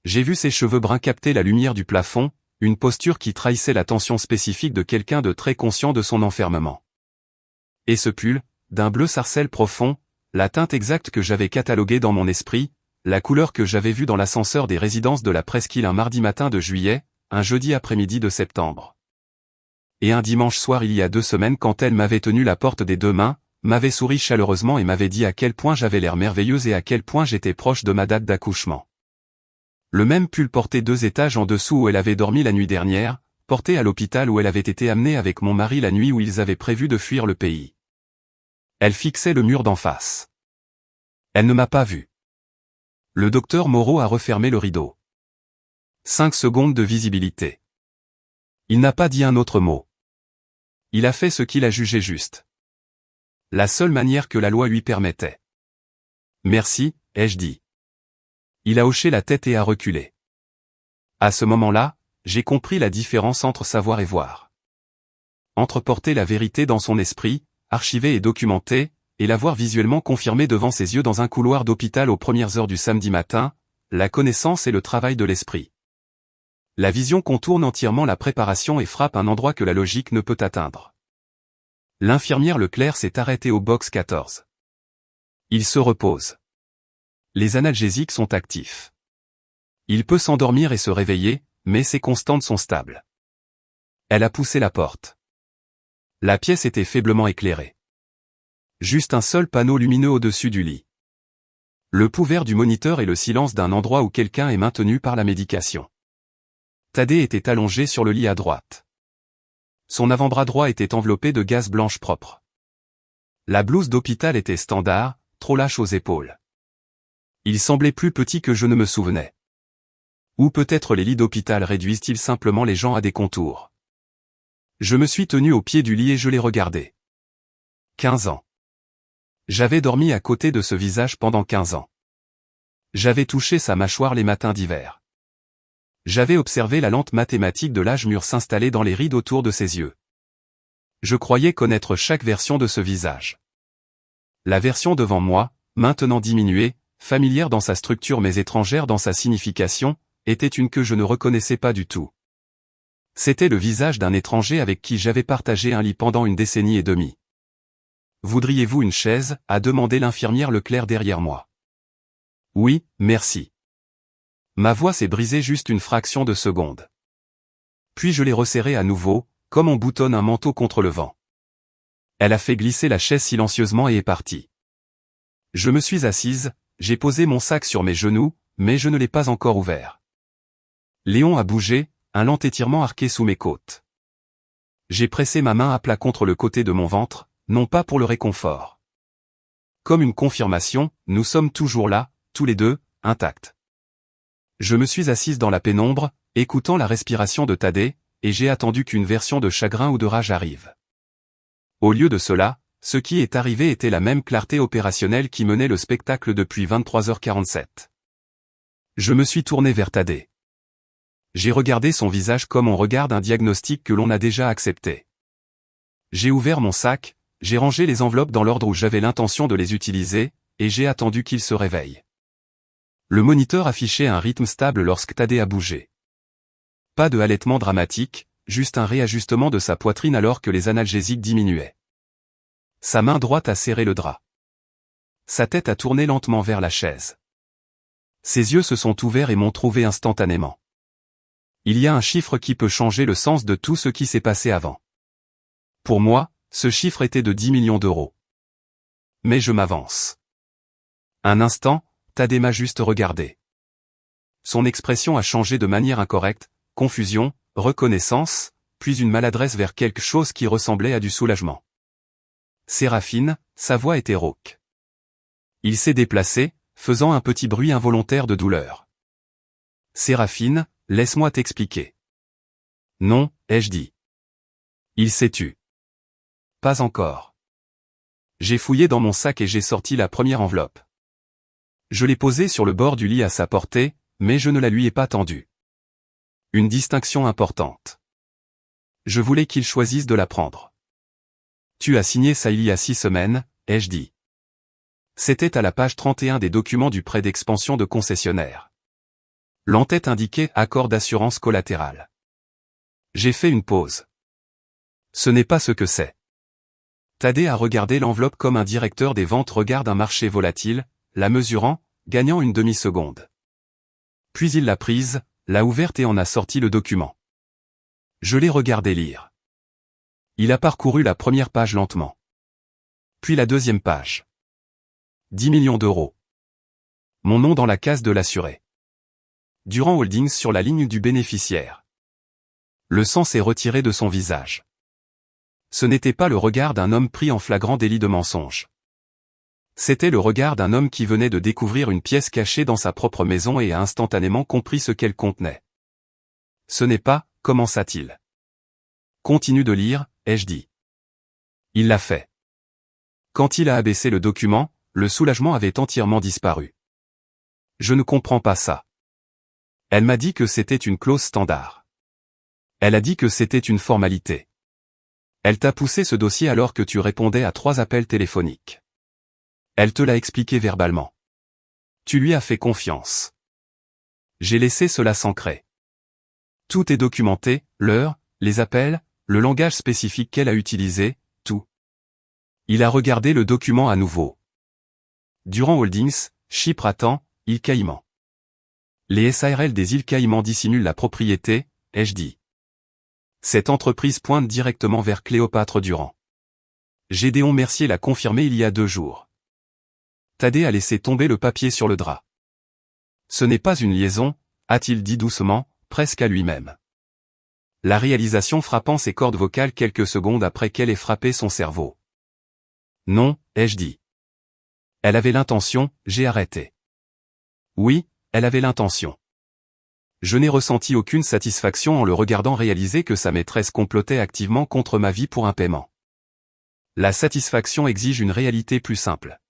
J'ai vu ses cheveux bruns capter la lumière du plafond, une posture qui trahissait la tension spécifique de quelqu'un de très conscient de son enfermement. Et ce pull, d'un bleu sarcelle profond, la teinte exacte que j'avais cataloguée dans mon esprit, la couleur que j'avais vue dans l'ascenseur des résidences de la Presqu'île un mardi matin de juillet, un jeudi après-midi de septembre. Et un dimanche soir il y a 2 semaines quand elle m'avait tenu la porte des 2 mains, m'avait souri chaleureusement et m'avait dit à quel point j'avais l'air merveilleuse et à quel point j'étais proche de ma date d'accouchement. Le même pull porté 2 étages en dessous où elle avait dormi la nuit dernière, porté à l'hôpital où elle avait été amenée avec mon mari la nuit où ils avaient prévu de fuir le pays. Elle fixait le mur d'en face. Elle ne m'a pas vu. Le docteur Moreau a refermé le rideau. 5 secondes de visibilité. Il n'a pas dit un autre mot. Il a fait ce qu'il a jugé juste. La seule manière que la loi lui permettait. Merci, ai-je dit. Il a hoché la tête et a reculé. À ce moment-là, j'ai compris la différence entre savoir et voir. Entre porter la vérité dans son esprit, archiver et documenter, et la voir visuellement confirmée devant ses yeux dans un couloir d'hôpital aux premières heures du samedi matin, la connaissance et le travail de l'esprit. La vision contourne entièrement la préparation et frappe un endroit que la logique ne peut atteindre. L'infirmière Leclerc s'est arrêtée au box 14. Il se repose. Les analgésiques sont actifs. Il peut s'endormir et se réveiller, mais ses constantes sont stables. Elle a poussé la porte. La pièce était faiblement éclairée. Juste un seul panneau lumineux au-dessus du lit. Le pouls du moniteur et le silence d'un endroit où quelqu'un est maintenu par la médication. Tadé était allongé sur le lit à droite. Son avant-bras droit était enveloppé de gaze blanche propre. La blouse d'hôpital était standard, trop lâche aux épaules. Il semblait plus petit que je ne me souvenais. Ou peut-être les lits d'hôpital réduisent-ils simplement les gens à des contours. Je me suis tenu au pied du lit et je l'ai regardé. 15 ans. J'avais dormi à côté de ce visage pendant 15 ans. J'avais touché sa mâchoire les matins d'hiver. J'avais observé la lente mathématique de l'âge mûr s'installer dans les rides autour de ses yeux. Je croyais connaître chaque version de ce visage. La version devant moi, maintenant diminuée, familière dans sa structure mais étrangère dans sa signification, était une que je ne reconnaissais pas du tout. C'était le visage d'un étranger avec qui j'avais partagé un lit pendant une décennie et demie. « Voudriez-vous une chaise » a demandé l'infirmière Leclerc derrière moi. « Oui, merci. » Ma voix s'est brisée juste une fraction de seconde. Puis je l'ai resserrée à nouveau, comme on boutonne un manteau contre le vent. Elle a fait glisser la chaise silencieusement et est partie. Je me suis assise, j'ai posé mon sac sur mes genoux, mais je ne l'ai pas encore ouvert. Léon a bougé, un lent étirement arqué sous mes côtes. J'ai pressé ma main à plat contre le côté de mon ventre, non pas pour le réconfort. Comme une confirmation, nous sommes toujours là, tous les deux, intacts. Je me suis assise dans la pénombre, écoutant la respiration de Thaddée, et j'ai attendu qu'une version de chagrin ou de rage arrive. Au lieu de cela, ce qui est arrivé était la même clarté opérationnelle qui menait le spectacle depuis 23h47. Je me suis tourné vers Thaddée. J'ai regardé son visage comme on regarde un diagnostic que l'on a déjà accepté. J'ai ouvert mon sac, j'ai rangé les enveloppes dans l'ordre où j'avais l'intention de les utiliser, et j'ai attendu qu'il se réveille. Le moniteur affichait un rythme stable lorsque Thaddée a bougé. Pas de halètement dramatique, juste un réajustement de sa poitrine alors que les analgésiques diminuaient. Sa main droite a serré le drap. Sa tête a tourné lentement vers la chaise. Ses yeux se sont ouverts et m'ont trouvé instantanément. Il y a un chiffre qui peut changer le sens de tout ce qui s'est passé avant. Pour moi, ce chiffre était de 10 millions d'euros. Mais je m'avance. Un instant, Thaddée m'a juste regardé. Son expression a changé de manière incorrecte, confusion, reconnaissance, puis une maladresse vers quelque chose qui ressemblait à du soulagement. Séraphine, sa voix était rauque. Il s'est déplacé, faisant un petit bruit involontaire de douleur. Séraphine, laisse-moi t'expliquer. Non, ai-je dit. Il s'est tu. Pas encore. J'ai fouillé dans mon sac et j'ai sorti la première enveloppe. Je l'ai posée sur le bord du lit à sa portée, mais je ne la lui ai pas tendue. Une distinction importante. Je voulais qu'il choisisse de la prendre. Tu as signé ça il y a 6 semaines, ai-je dit. C'était à la page 31 des documents du prêt d'expansion de concessionnaire. L'entête indiquait accord d'assurance collatérale. J'ai fait une pause. Ce n'est pas ce que c'est. Thaddée a regardé l'enveloppe comme un directeur des ventes regarde un marché volatile, la mesurant, gagnant une demi-seconde. Puis il l'a prise, l'a ouverte et en a sorti le document. Je l'ai regardé lire. Il a parcouru la première page lentement. Puis la deuxième page. 10 millions d'euros. Mon nom dans la case de l'assuré. Durand Holdings sur la ligne du bénéficiaire. Le sang s'est retiré de son visage. Ce n'était pas le regard d'un homme pris en flagrant délit de mensonge. C'était le regard d'un homme qui venait de découvrir une pièce cachée dans sa propre maison et a instantanément compris ce qu'elle contenait. Ce n'est pas, commença-t-il. Continue de lire, ai-je dit. Il l'a fait. Quand il a abaissé le document, le soulagement avait entièrement disparu. Je ne comprends pas ça. Elle m'a dit que c'était une clause standard. Elle a dit que c'était une formalité. Elle t'a poussé ce dossier alors que tu répondais à 3 appels téléphoniques. Elle te l'a expliqué verbalement. Tu lui as fait confiance. J'ai laissé cela s'ancrer. Tout est documenté, l'heure, les appels, le langage spécifique qu'elle a utilisé, tout. Il a regardé le document à nouveau. Durand Holdings, Chypre attend, îles Caïmans. Les SARL des îles Caïmans dissimulent la propriété, ai-je dit. Cette entreprise pointe directement vers Cléopâtre Durand. Gédéon Mercier l'a confirmé il y a 2 jours. Thaddée a laissé tomber le papier sur le drap. Ce n'est pas une liaison, a-t-il dit doucement, presque à lui-même. La réalisation frappant ses cordes vocales quelques secondes après qu'elle ait frappé son cerveau. Non, ai-je dit. Elle avait l'intention, j'ai arrêté. Oui, elle avait l'intention. Je n'ai ressenti aucune satisfaction en le regardant réaliser que sa maîtresse complotait activement contre ma vie pour un paiement. La satisfaction exige une réalité plus simple.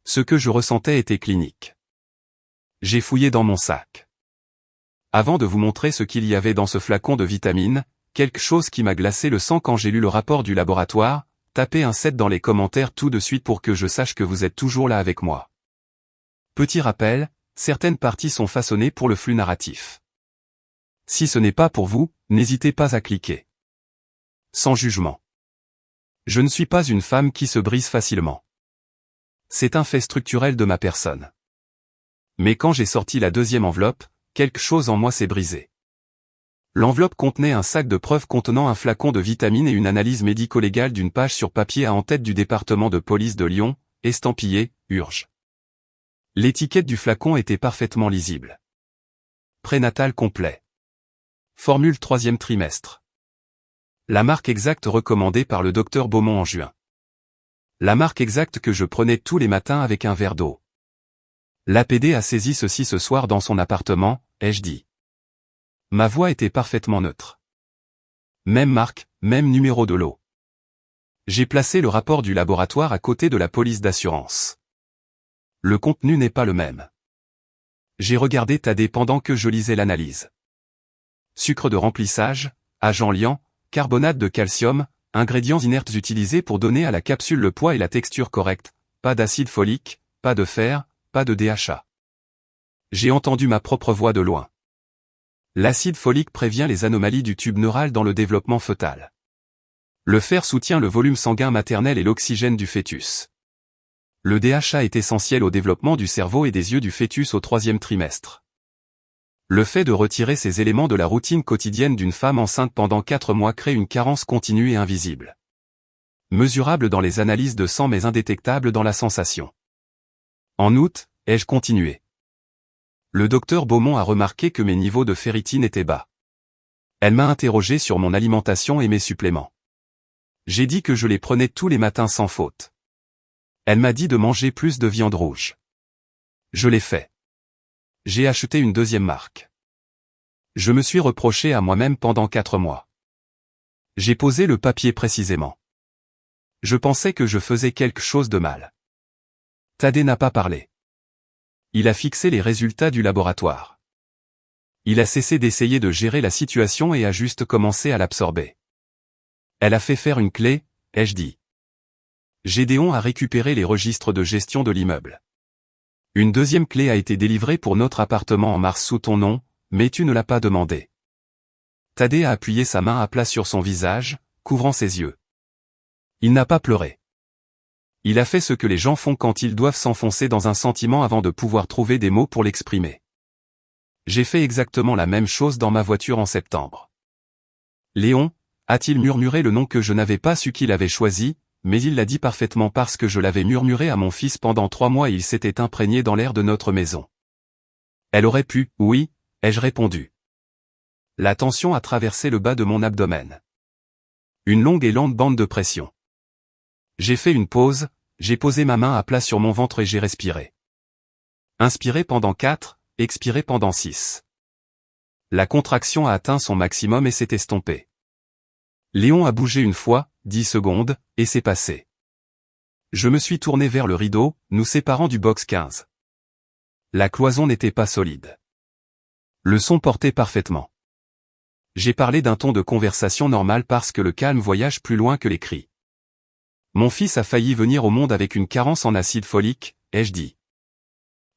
Ce que je ressentais était clinique. J'ai fouillé dans mon sac. Avant de vous montrer ce qu'il y avait dans ce flacon de vitamines, quelque chose qui m'a glacé le sang quand j'ai lu le rapport du laboratoire, tapez un 7 dans les commentaires tout de suite pour que je sache que vous êtes toujours là avec moi. Petit rappel, certaines parties sont façonnées pour le flux narratif. Si ce n'est pas pour vous, n'hésitez pas à cliquer. Sans jugement. Je ne suis pas une femme qui se brise facilement. C'est un fait structurel de ma personne. Mais quand j'ai sorti la deuxième enveloppe, quelque chose en moi s'est brisé. L'enveloppe contenait un sac de preuves contenant un flacon de vitamines et une analyse médico-légale d'une page sur papier à en-tête du département de police de Lyon, estampillé « Urge ». L'étiquette du flacon était parfaitement lisible. Prénatal complet. Formule 3e trimestre. La marque exacte recommandée par le docteur Beaumont en juin. La marque exacte que je prenais tous les matins avec un verre d'eau. L'APD a saisi ceci ce soir dans son appartement, ai-je dit. Ma voix était parfaitement neutre. Même marque, même numéro de lot. J'ai placé le rapport du laboratoire à côté de la police d'assurance. Le contenu n'est pas le même. J'ai regardé Thaddée pendant que je lisais l'analyse. Sucre de remplissage, agent liant, carbonate de calcium, ingrédients inertes utilisés pour donner à la capsule le poids et la texture correcte, pas d'acide folique, pas de fer, pas de DHA. J'ai entendu ma propre voix de loin. L'acide folique prévient les anomalies du tube neural dans le développement fœtal. Le fer soutient le volume sanguin maternel et l'oxygène du fœtus. Le DHA est essentiel au développement du cerveau et des yeux du fœtus au 3e trimestre. Le fait de retirer ces éléments de la routine quotidienne d'une femme enceinte pendant 4 mois crée une carence continue et invisible. Mesurable dans les analyses de sang mais indétectable dans la sensation. En août, ai-je continué. Le docteur Beaumont a remarqué que mes niveaux de ferritine étaient bas. Elle m'a interrogé sur mon alimentation et mes suppléments. J'ai dit que je les prenais tous les matins sans faute. Elle m'a dit de manger plus de viande rouge. Je l'ai fait. J'ai acheté une deuxième marque. Je me suis reproché à moi-même pendant 4 mois. J'ai posé le papier précisément. Je pensais que je faisais quelque chose de mal. Thaddée n'a pas parlé. Il a fixé les résultats du laboratoire. Il a cessé d'essayer de gérer la situation et a juste commencé à l'absorber. Elle a fait faire une clé, ai-je dit. Gédéon a récupéré les registres de gestion de l'immeuble. Une deuxième clé a été délivrée pour notre appartement en mars sous ton nom, mais tu ne l'as pas demandé. Thaddée a appuyé sa main à plat sur son visage, couvrant ses yeux. Il n'a pas pleuré. Il a fait ce que les gens font quand ils doivent s'enfoncer dans un sentiment avant de pouvoir trouver des mots pour l'exprimer. J'ai fait exactement la même chose dans ma voiture en septembre. Léon, a-t-il murmuré le nom que je n'avais pas su qu'il avait choisi, mais il l'a dit parfaitement parce que je l'avais murmuré à mon fils pendant 3 mois et il s'était imprégné dans l'air de notre maison. Elle aurait pu, oui, ai-je répondu. La tension a traversé le bas de mon abdomen. Une longue et lente bande de pression. J'ai fait une pause, j'ai posé ma main à plat sur mon ventre et j'ai respiré. Inspiré pendant 4, expiré pendant 6. La contraction a atteint son maximum et s'est estompée. Léon a bougé une fois, 10 secondes, et c'est passé. Je me suis tourné vers le rideau, nous séparant du box 15. La cloison n'était pas solide. Le son portait parfaitement. J'ai parlé d'un ton de conversation normal parce que le calme voyage plus loin que les cris. Mon fils a failli venir au monde avec une carence en acide folique, ai-je dit.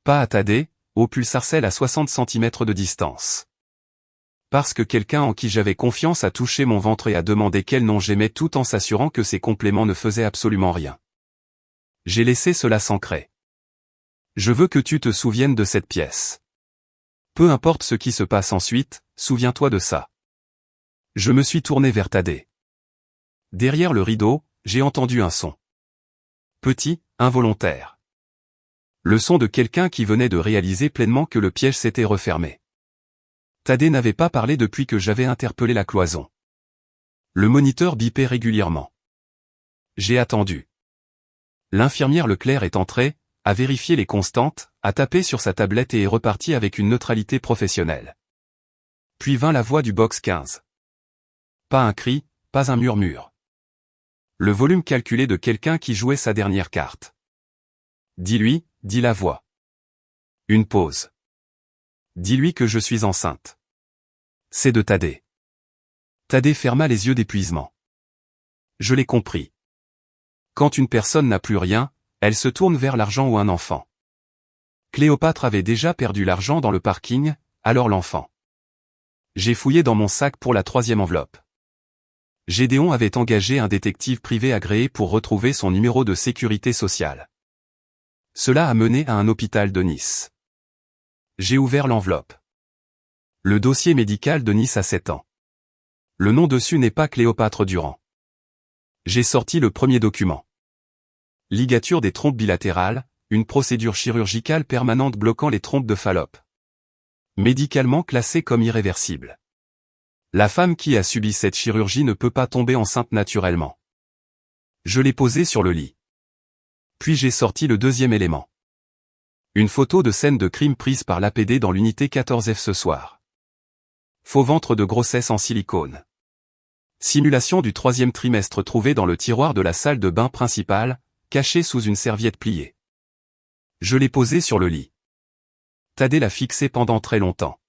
Pas à Thaddée, au pulsarcelle à 60 cm de distance. Parce que quelqu'un en qui j'avais confiance a touché mon ventre et a demandé quel nom j'aimais tout en s'assurant que ses compléments ne faisaient absolument rien. J'ai laissé cela s'ancrer. Je veux que tu te souviennes de cette pièce. Peu importe ce qui se passe ensuite, souviens-toi de ça. Je me suis tourné vers Thaddée. Derrière le rideau, j'ai entendu un son. Petit, involontaire. Le son de quelqu'un qui venait de réaliser pleinement que le piège s'était refermé. Thaddée n'avait pas parlé depuis que j'avais interpellé la cloison. Le moniteur bipait régulièrement. J'ai attendu. L'infirmière Leclerc est entrée, a vérifié les constantes, a tapé sur sa tablette et est reparti avec une neutralité professionnelle. Puis vint la voix du box 15. Pas un cri, pas un murmure. Le volume calculé de quelqu'un qui jouait sa dernière carte. Dis-lui, dit la voix. Une pause. Dis-lui que je suis enceinte. C'est de Thaddée. Thaddée ferma les yeux d'épuisement. Je l'ai compris. Quand une personne n'a plus rien, elle se tourne vers l'argent ou un enfant. Cléopâtre avait déjà perdu l'argent dans le parking, alors l'enfant. J'ai fouillé dans mon sac pour la 3e enveloppe. Gédéon avait engagé un détective privé agréé pour retrouver son numéro de sécurité sociale. Cela a mené à un hôpital de Nice. J'ai ouvert l'enveloppe. Le dossier médical de Nice a 7 ans. Le nom dessus n'est pas Cléopâtre Durand. J'ai sorti le premier document. Ligature des trompes bilatérales, une procédure chirurgicale permanente bloquant les trompes de Fallope. Médicalement classée comme irréversible. La femme qui a subi cette chirurgie ne peut pas tomber enceinte naturellement. Je l'ai posé sur le lit. Puis j'ai sorti le deuxième élément. Une photo de scène de crime prise par l'APD dans l'unité 14F ce soir. Faux ventre de grossesse en silicone. Simulation du 3e trimestre trouvé dans le tiroir de la salle de bain principale, caché sous une serviette pliée. Je l'ai posé sur le lit. Thaddée l'a fixé pendant très longtemps.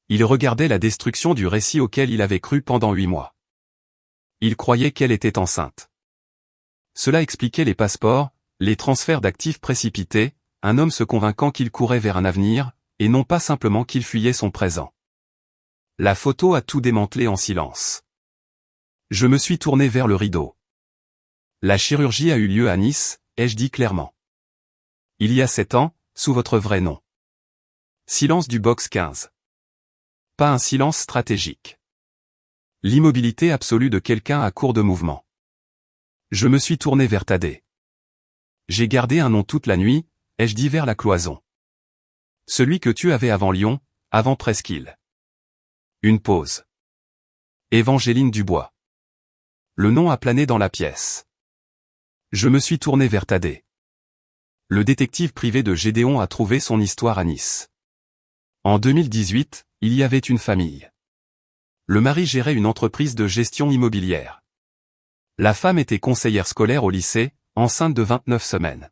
Il regardait la destruction du récit auquel il avait cru pendant 8 mois. Il croyait qu'elle était enceinte. Cela expliquait les passeports, les transferts d'actifs précipités, un homme se convainquant qu'il courait vers un avenir, et non pas simplement qu'il fuyait son présent. La photo a tout démantelé en silence. Je me suis tourné vers le rideau. La chirurgie a eu lieu à Nice, ai-je dit clairement. Il y a 7 ans, sous votre vrai nom. Silence du box 15. Pas un silence stratégique. L'immobilité absolue de quelqu'un à court de mouvement. Je me suis tourné vers Thaddée. J'ai gardé un nom toute la nuit, ai-je dit vers la cloison. Celui que tu avais avant Lyon, avant Presqu'île. Une pause. Évangéline Dubois. Le nom a plané dans la pièce. Je me suis tourné vers Thaddée. Le détective privé de Gédéon a trouvé son histoire à Nice. En 2018, il y avait une famille. Le mari gérait une entreprise de gestion immobilière. La femme était conseillère scolaire au lycée, enceinte de 29 semaines.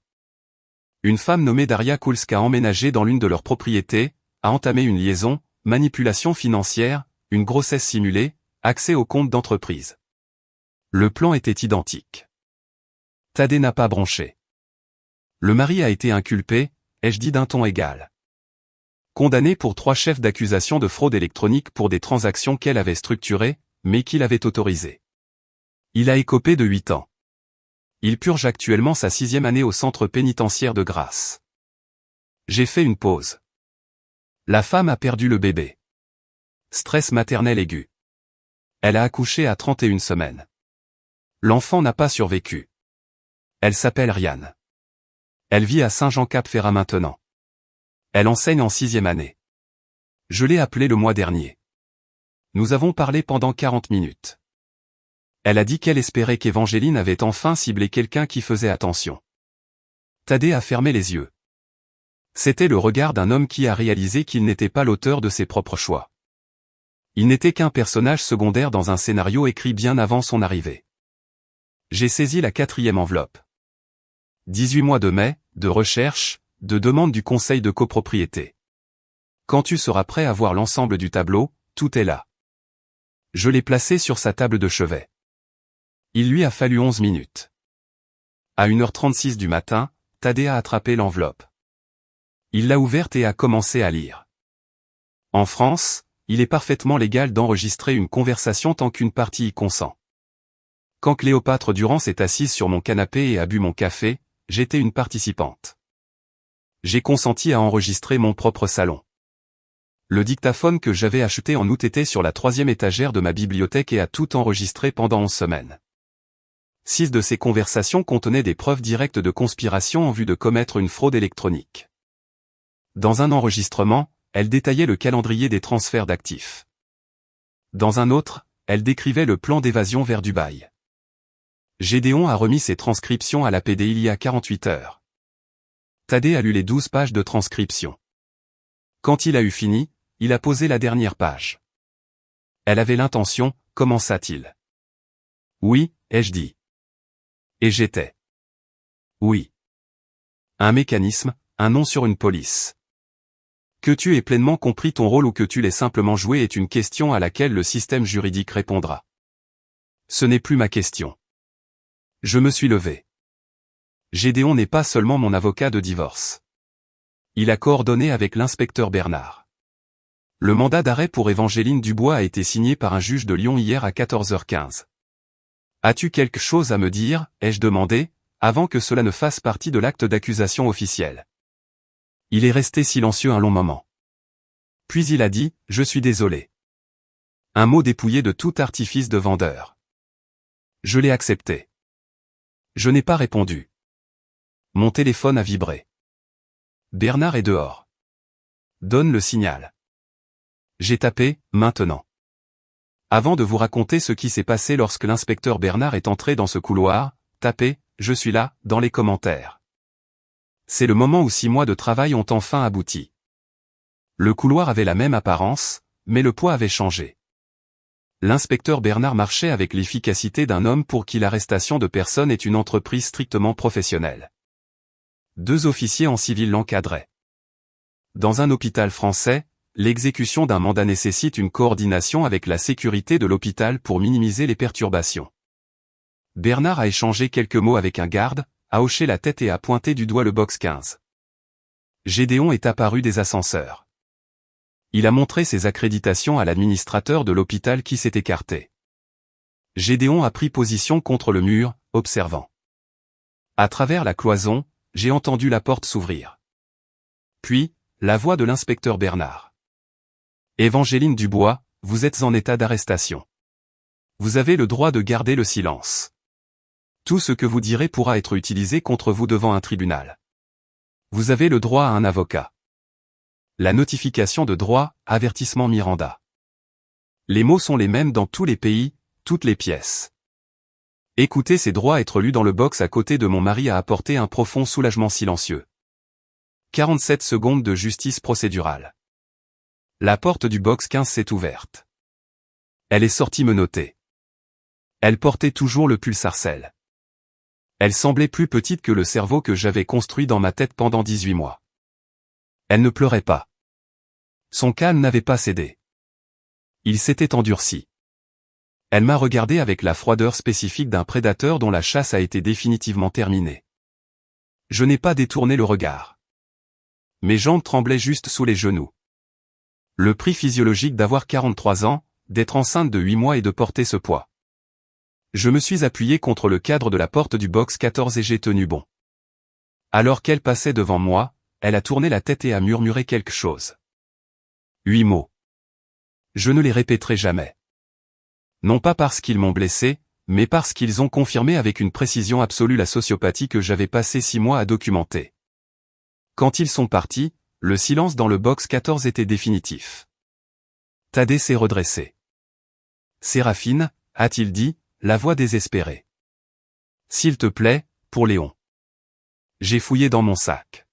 Une femme nommée Daria Kulska a emménagé dans l'une de leurs propriétés, a entamé une liaison, manipulation financière, une grossesse simulée, accès au compte d'entreprise. Le plan était identique. Thaddée n'a pas bronché. Le mari a été inculpé, ai-je dit d'un ton égal. Condamné pour 3 chefs d'accusation de fraude électronique pour des transactions qu'elle avait structurées, mais qu'il avait autorisées. Il a écopé de 8 ans. Il purge actuellement sa 6e année au centre pénitentiaire de Grasse. J'ai fait une pause. La femme a perdu le bébé. Stress maternel aigu. Elle a accouché à 31 semaines. L'enfant n'a pas survécu. Elle s'appelle Rianne. Elle vit à Saint-Jean-Cap-Ferrat maintenant. Elle enseigne en 6e année. Je l'ai appelée le mois dernier. Nous avons parlé pendant 40 minutes. Elle a dit qu'elle espérait qu'Évangéline avait enfin ciblé quelqu'un qui faisait attention. Thaddée a fermé les yeux. C'était le regard d'un homme qui a réalisé qu'il n'était pas l'auteur de ses propres choix. Il n'était qu'un personnage secondaire dans un scénario écrit bien avant son arrivée. J'ai saisi la 4e enveloppe. 18 mois de mai, de recherche, de demande du conseil de copropriété. Quand tu seras prêt à voir l'ensemble du tableau, tout est là. Je l'ai placé sur sa table de chevet. Il lui a fallu 11 minutes. À 1h36 du matin, Thaddée a attrapé l'enveloppe. Il l'a ouverte et a commencé à lire. En France, il est parfaitement légal d'enregistrer une conversation tant qu'une partie y consent. Quand Cléopâtre Durand s'est assise sur mon canapé et a bu mon café, j'étais une participante. J'ai consenti à enregistrer mon propre salon. Le dictaphone que j'avais acheté en août était sur la 3e étagère de ma bibliothèque et a tout enregistré pendant 11 semaines. 6 de ces conversations contenaient des preuves directes de conspiration en vue de commettre une fraude électronique. Dans un enregistrement, elle détaillait le calendrier des transferts d'actifs. Dans un autre, elle décrivait le plan d'évasion vers Dubaï. Gédéon a remis ses transcriptions à l'APD il y a 48 heures. Thaddée a lu les 12 pages de transcription. Quand il a eu fini, il a posé la dernière page. Elle avait l'intention, commença-t-il. Oui, ai-je dit. Et j'étais. Oui. Un mécanisme, un nom sur une police. Que tu aies pleinement compris ton rôle ou que tu l'aies simplement joué est une question à laquelle le système juridique répondra. Ce n'est plus ma question. Je me suis levé. Gédéon n'est pas seulement mon avocat de divorce. Il a coordonné avec l'inspecteur Bernard. Le mandat d'arrêt pour Évangéline Dubois a été signé par un juge de Lyon hier à 14h15. As-tu quelque chose à me dire, ai-je demandé, avant que cela ne fasse partie de l'acte d'accusation officiel. Il est resté silencieux un long moment. Puis il a dit, je suis désolé. Un mot dépouillé de tout artifice de vendeur. Je l'ai accepté. Je n'ai pas répondu. Mon téléphone a vibré. Bernard est dehors. Donne le signal. J'ai tapé, maintenant. Avant de vous raconter ce qui s'est passé lorsque l'inspecteur Bernard est entré dans ce couloir, tapez, je suis là, dans les commentaires. C'est le moment où 6 mois de travail ont enfin abouti. Le couloir avait la même apparence, mais le poids avait changé. L'inspecteur Bernard marchait avec l'efficacité d'un homme pour qui l'arrestation de personnes est une entreprise strictement professionnelle. 2 officiers en civil l'encadraient. Dans un hôpital français, l'exécution d'un mandat nécessite une coordination avec la sécurité de l'hôpital pour minimiser les perturbations. Bernard a échangé quelques mots avec un garde, a hoché la tête et a pointé du doigt le box 15. Gédéon est apparu des ascenseurs. Il a montré ses accréditations à l'administrateur de l'hôpital qui s'est écarté. Gédéon a pris position contre le mur, observant. À travers la cloison, j'ai entendu la porte s'ouvrir. Puis, la voix de l'inspecteur Bernard. Évangéline Dubois, vous êtes en état d'arrestation. Vous avez le droit de garder le silence. Tout ce que vous direz pourra être utilisé contre vous devant un tribunal. Vous avez le droit à un avocat. La notification de droit, avertissement Miranda. Les mots sont les mêmes dans tous les pays, toutes les pièces. Écoutez ces droits être lus dans le box à côté de mon mari a apporté un profond soulagement silencieux. 47 secondes de justice procédurale. La porte du box 15 s'est ouverte. Elle est sortie menottée. Elle portait toujours le pulsarcelle. Elle semblait plus petite que le cerveau que j'avais construit dans ma tête pendant 18 mois. Elle ne pleurait pas. Son calme n'avait pas cédé. Il s'était endurci. Elle m'a regardé avec la froideur spécifique d'un prédateur dont la chasse a été définitivement terminée. Je n'ai pas détourné le regard. Mes jambes tremblaient juste sous les genoux. Le prix physiologique d'avoir 43 ans, d'être enceinte de 8 mois et de porter ce poids. Je me suis appuyé contre le cadre de la porte du box 14 et j'ai tenu bon. Alors qu'elle passait devant moi, elle a tourné la tête et a murmuré quelque chose. 8 mots. Je ne les répéterai jamais. Non pas parce qu'ils m'ont blessé, mais parce qu'ils ont confirmé avec une précision absolue la sociopathie que j'avais passé 6 mois à documenter. Quand ils sont partis, le silence dans le box 14 était définitif. Thaddée s'est redressé. Séraphine, a-t-il dit, la voix désespérée. S'il te plaît, pour Léon. J'ai fouillé dans mon sac.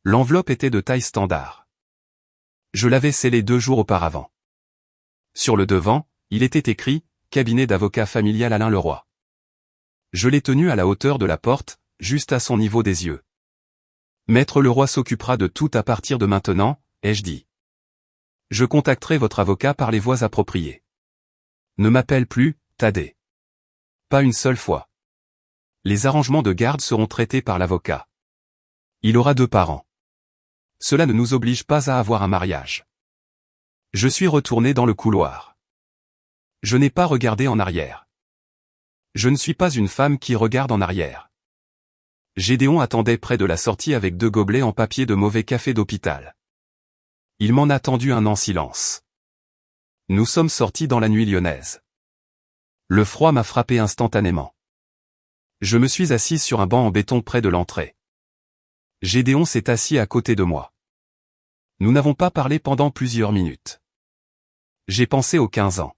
L'enveloppe était de taille standard. Je l'avais scellée 2 jours auparavant. Sur le devant, il était écrit « Cabinet d'avocat familial Alain Leroy ». Je l'ai tenu à la hauteur de la porte, juste à son niveau des yeux. Maître Leroy s'occupera de tout à partir de maintenant, ai-je dit. Je contacterai votre avocat par les voies appropriées. Ne m'appelle plus, Thaddée. Pas une seule fois. Les arrangements de garde seront traités par l'avocat. Il aura 2 parents. Cela ne nous oblige pas à avoir un mariage. Je suis retourné dans le couloir. Je n'ai pas regardé en arrière. Je ne suis pas une femme qui regarde en arrière. Gédéon attendait près de la sortie avec 2 gobelets en papier de mauvais café d'hôpital. Il m'en a tendu un en silence. Nous sommes sortis dans la nuit lyonnaise. Le froid m'a frappé instantanément. Je me suis assise sur un banc en béton près de l'entrée. Gédéon s'est assis à côté de moi. Nous n'avons pas parlé pendant plusieurs minutes. J'ai pensé aux 15 ans.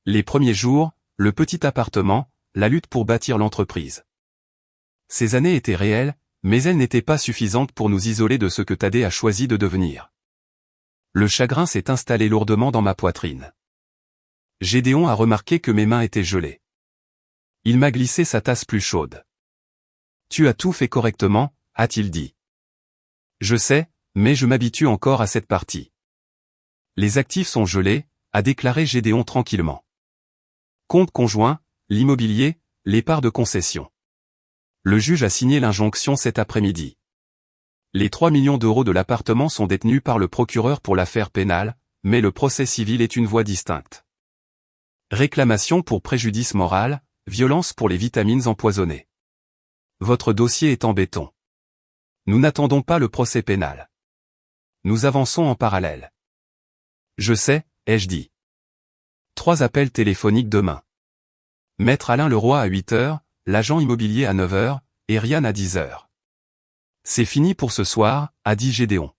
Les premiers jours, le petit appartement, la lutte pour bâtir l'entreprise. Ces années étaient réelles, mais elle n'était pas suffisante pour nous isoler de ce que Thaddée a choisi de devenir. Le chagrin s'est installé lourdement dans ma poitrine. Gédéon a remarqué que mes mains étaient gelées. Il m'a glissé sa tasse plus chaude. « Tu as tout fait correctement », a-t-il dit. « Je sais, mais je m'habitue encore à cette partie. » « Les actifs sont gelés », a déclaré Gédéon tranquillement. « Compte conjoint, l'immobilier, les parts de concession. » Le juge a signé l'injonction cet après-midi. Les 3 millions d'euros de l'appartement sont détenus par le procureur pour l'affaire pénale, mais le procès civil est une voie distincte. Réclamation pour préjudice moral, violence pour les vitamines empoisonnées. Votre dossier est en béton. Nous n'attendons pas le procès pénal. Nous avançons en parallèle. Je sais, ai-je dit. 3 appels téléphoniques demain. Maître Alain Leroy à 8 heures, l'agent immobilier à 9 heures, et Rian à 10 heures. C'est fini pour ce soir, a dit Gédéon.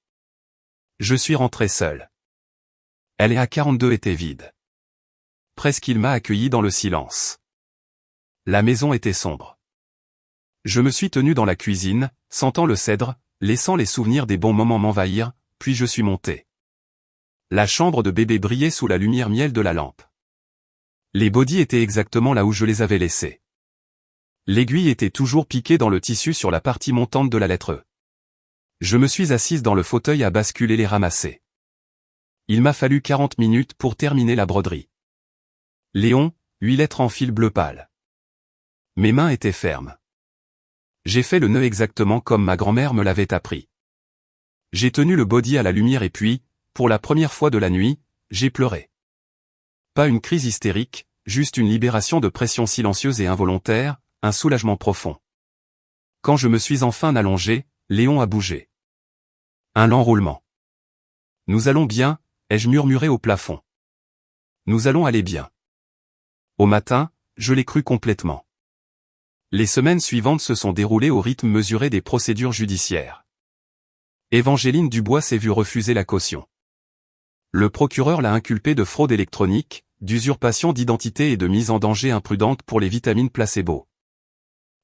Je suis rentré seul. Elle est à 42 était vide. Presque il m'a accueilli dans le silence. La maison était sombre. Je me suis tenu dans la cuisine, sentant le cèdre, laissant les souvenirs des bons moments m'envahir, puis je suis monté. La chambre de bébé brillait sous la lumière miel de la lampe. Les bodys étaient exactement là où je les avais laissés. L'aiguille était toujours piquée dans le tissu sur la partie montante de la lettre E. Je me suis assise dans le fauteuil à basculer les ramasser. Il m'a fallu 40 minutes pour terminer la broderie. Léon, 8 lettres en fil bleu pâle. Mes mains étaient fermes. J'ai fait le nœud exactement comme ma grand-mère me l'avait appris. J'ai tenu le body à la lumière et puis, pour la première fois de la nuit, j'ai pleuré. Pas une crise hystérique, juste une libération de pression silencieuse et involontaire, un soulagement profond. Quand je me suis enfin allongé, Léon a bougé. Un lent roulement. Nous allons bien, ai-je murmuré au plafond. Nous allons aller bien. Au matin, je l'ai cru complètement. Les semaines suivantes se sont déroulées au rythme mesuré des procédures judiciaires. Évangéline Dubois s'est vue refuser la caution. Le procureur l'a inculpée de fraude électronique, d'usurpation d'identité et de mise en danger imprudente pour les vitamines placebo.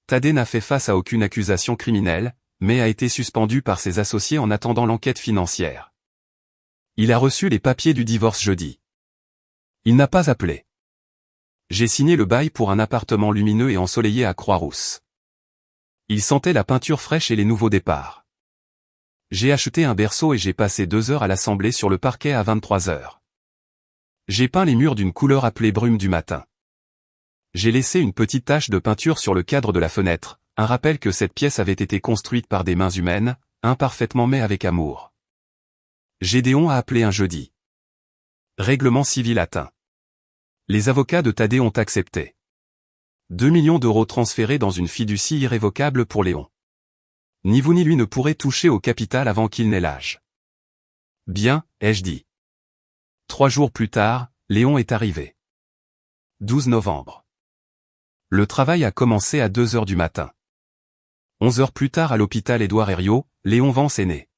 Thaddée n'a fait face à aucune accusation criminelle, mais a été suspendu par ses associés en attendant l'enquête financière. Il a reçu les papiers du divorce jeudi. Il n'a pas appelé. J'ai signé le bail pour un appartement lumineux et ensoleillé à Croix-Rousse. Il sentait la peinture fraîche et les nouveaux départs. J'ai acheté un berceau et j'ai passé 2 heures à l'assembler sur le parquet à 23 heures. J'ai peint les murs d'une couleur appelée brume du matin. J'ai laissé une petite tache de peinture sur le cadre de la fenêtre, un rappel que cette pièce avait été construite par des mains humaines, imparfaitement mais avec amour. Gédéon a appelé un jeudi. Règlement civil atteint. Les avocats de Thaddée ont accepté. 2 millions d'euros transférés dans une fiducie irrévocable pour Léon. Ni vous ni lui ne pourrez toucher au capital avant qu'il n'ait l'âge. Bien, ai-je dit. 3 jours plus tard, Léon est arrivé. 12 novembre. Le travail a commencé à 2 heures du matin. 11 heures plus tard à l'hôpital Édouard Herriot, Léon Vance est né.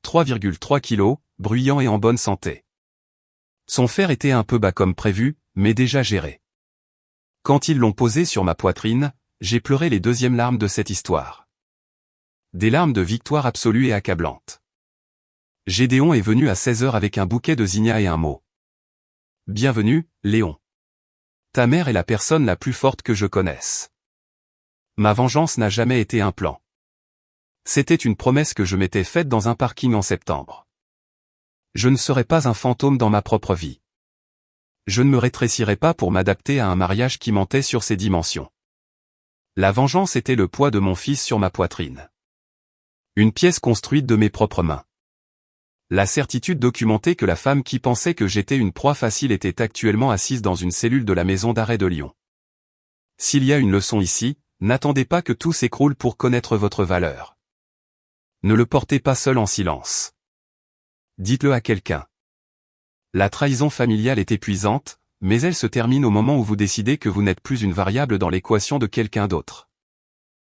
3,3 kilos, bruyant et en bonne santé. Son fer était un peu bas comme prévu, mais déjà géré. Quand ils l'ont posé sur ma poitrine, j'ai pleuré les 2e larmes de cette histoire. Des larmes de victoire absolue et accablante. Gédéon est venu à 16 heures avec un bouquet de zinnia et un mot. Bienvenue, Léon. Ta mère est la personne la plus forte que je connaisse. Ma vengeance n'a jamais été un plan. C'était une promesse que je m'étais faite dans un parking en septembre. Je ne serai pas un fantôme dans ma propre vie. Je ne me rétrécirai pas pour m'adapter à un mariage qui mentait sur ses dimensions. La vengeance était le poids de mon fils sur ma poitrine. Une pièce construite de mes propres mains. La certitude documentée que la femme qui pensait que j'étais une proie facile était actuellement assise dans une cellule de la maison d'arrêt de Lyon. S'il y a une leçon ici, n'attendez pas que tout s'écroule pour connaître votre valeur. Ne le portez pas seul en silence. Dites-le à quelqu'un. La trahison familiale est épuisante, mais elle se termine au moment où vous décidez que vous n'êtes plus une variable dans l'équation de quelqu'un d'autre.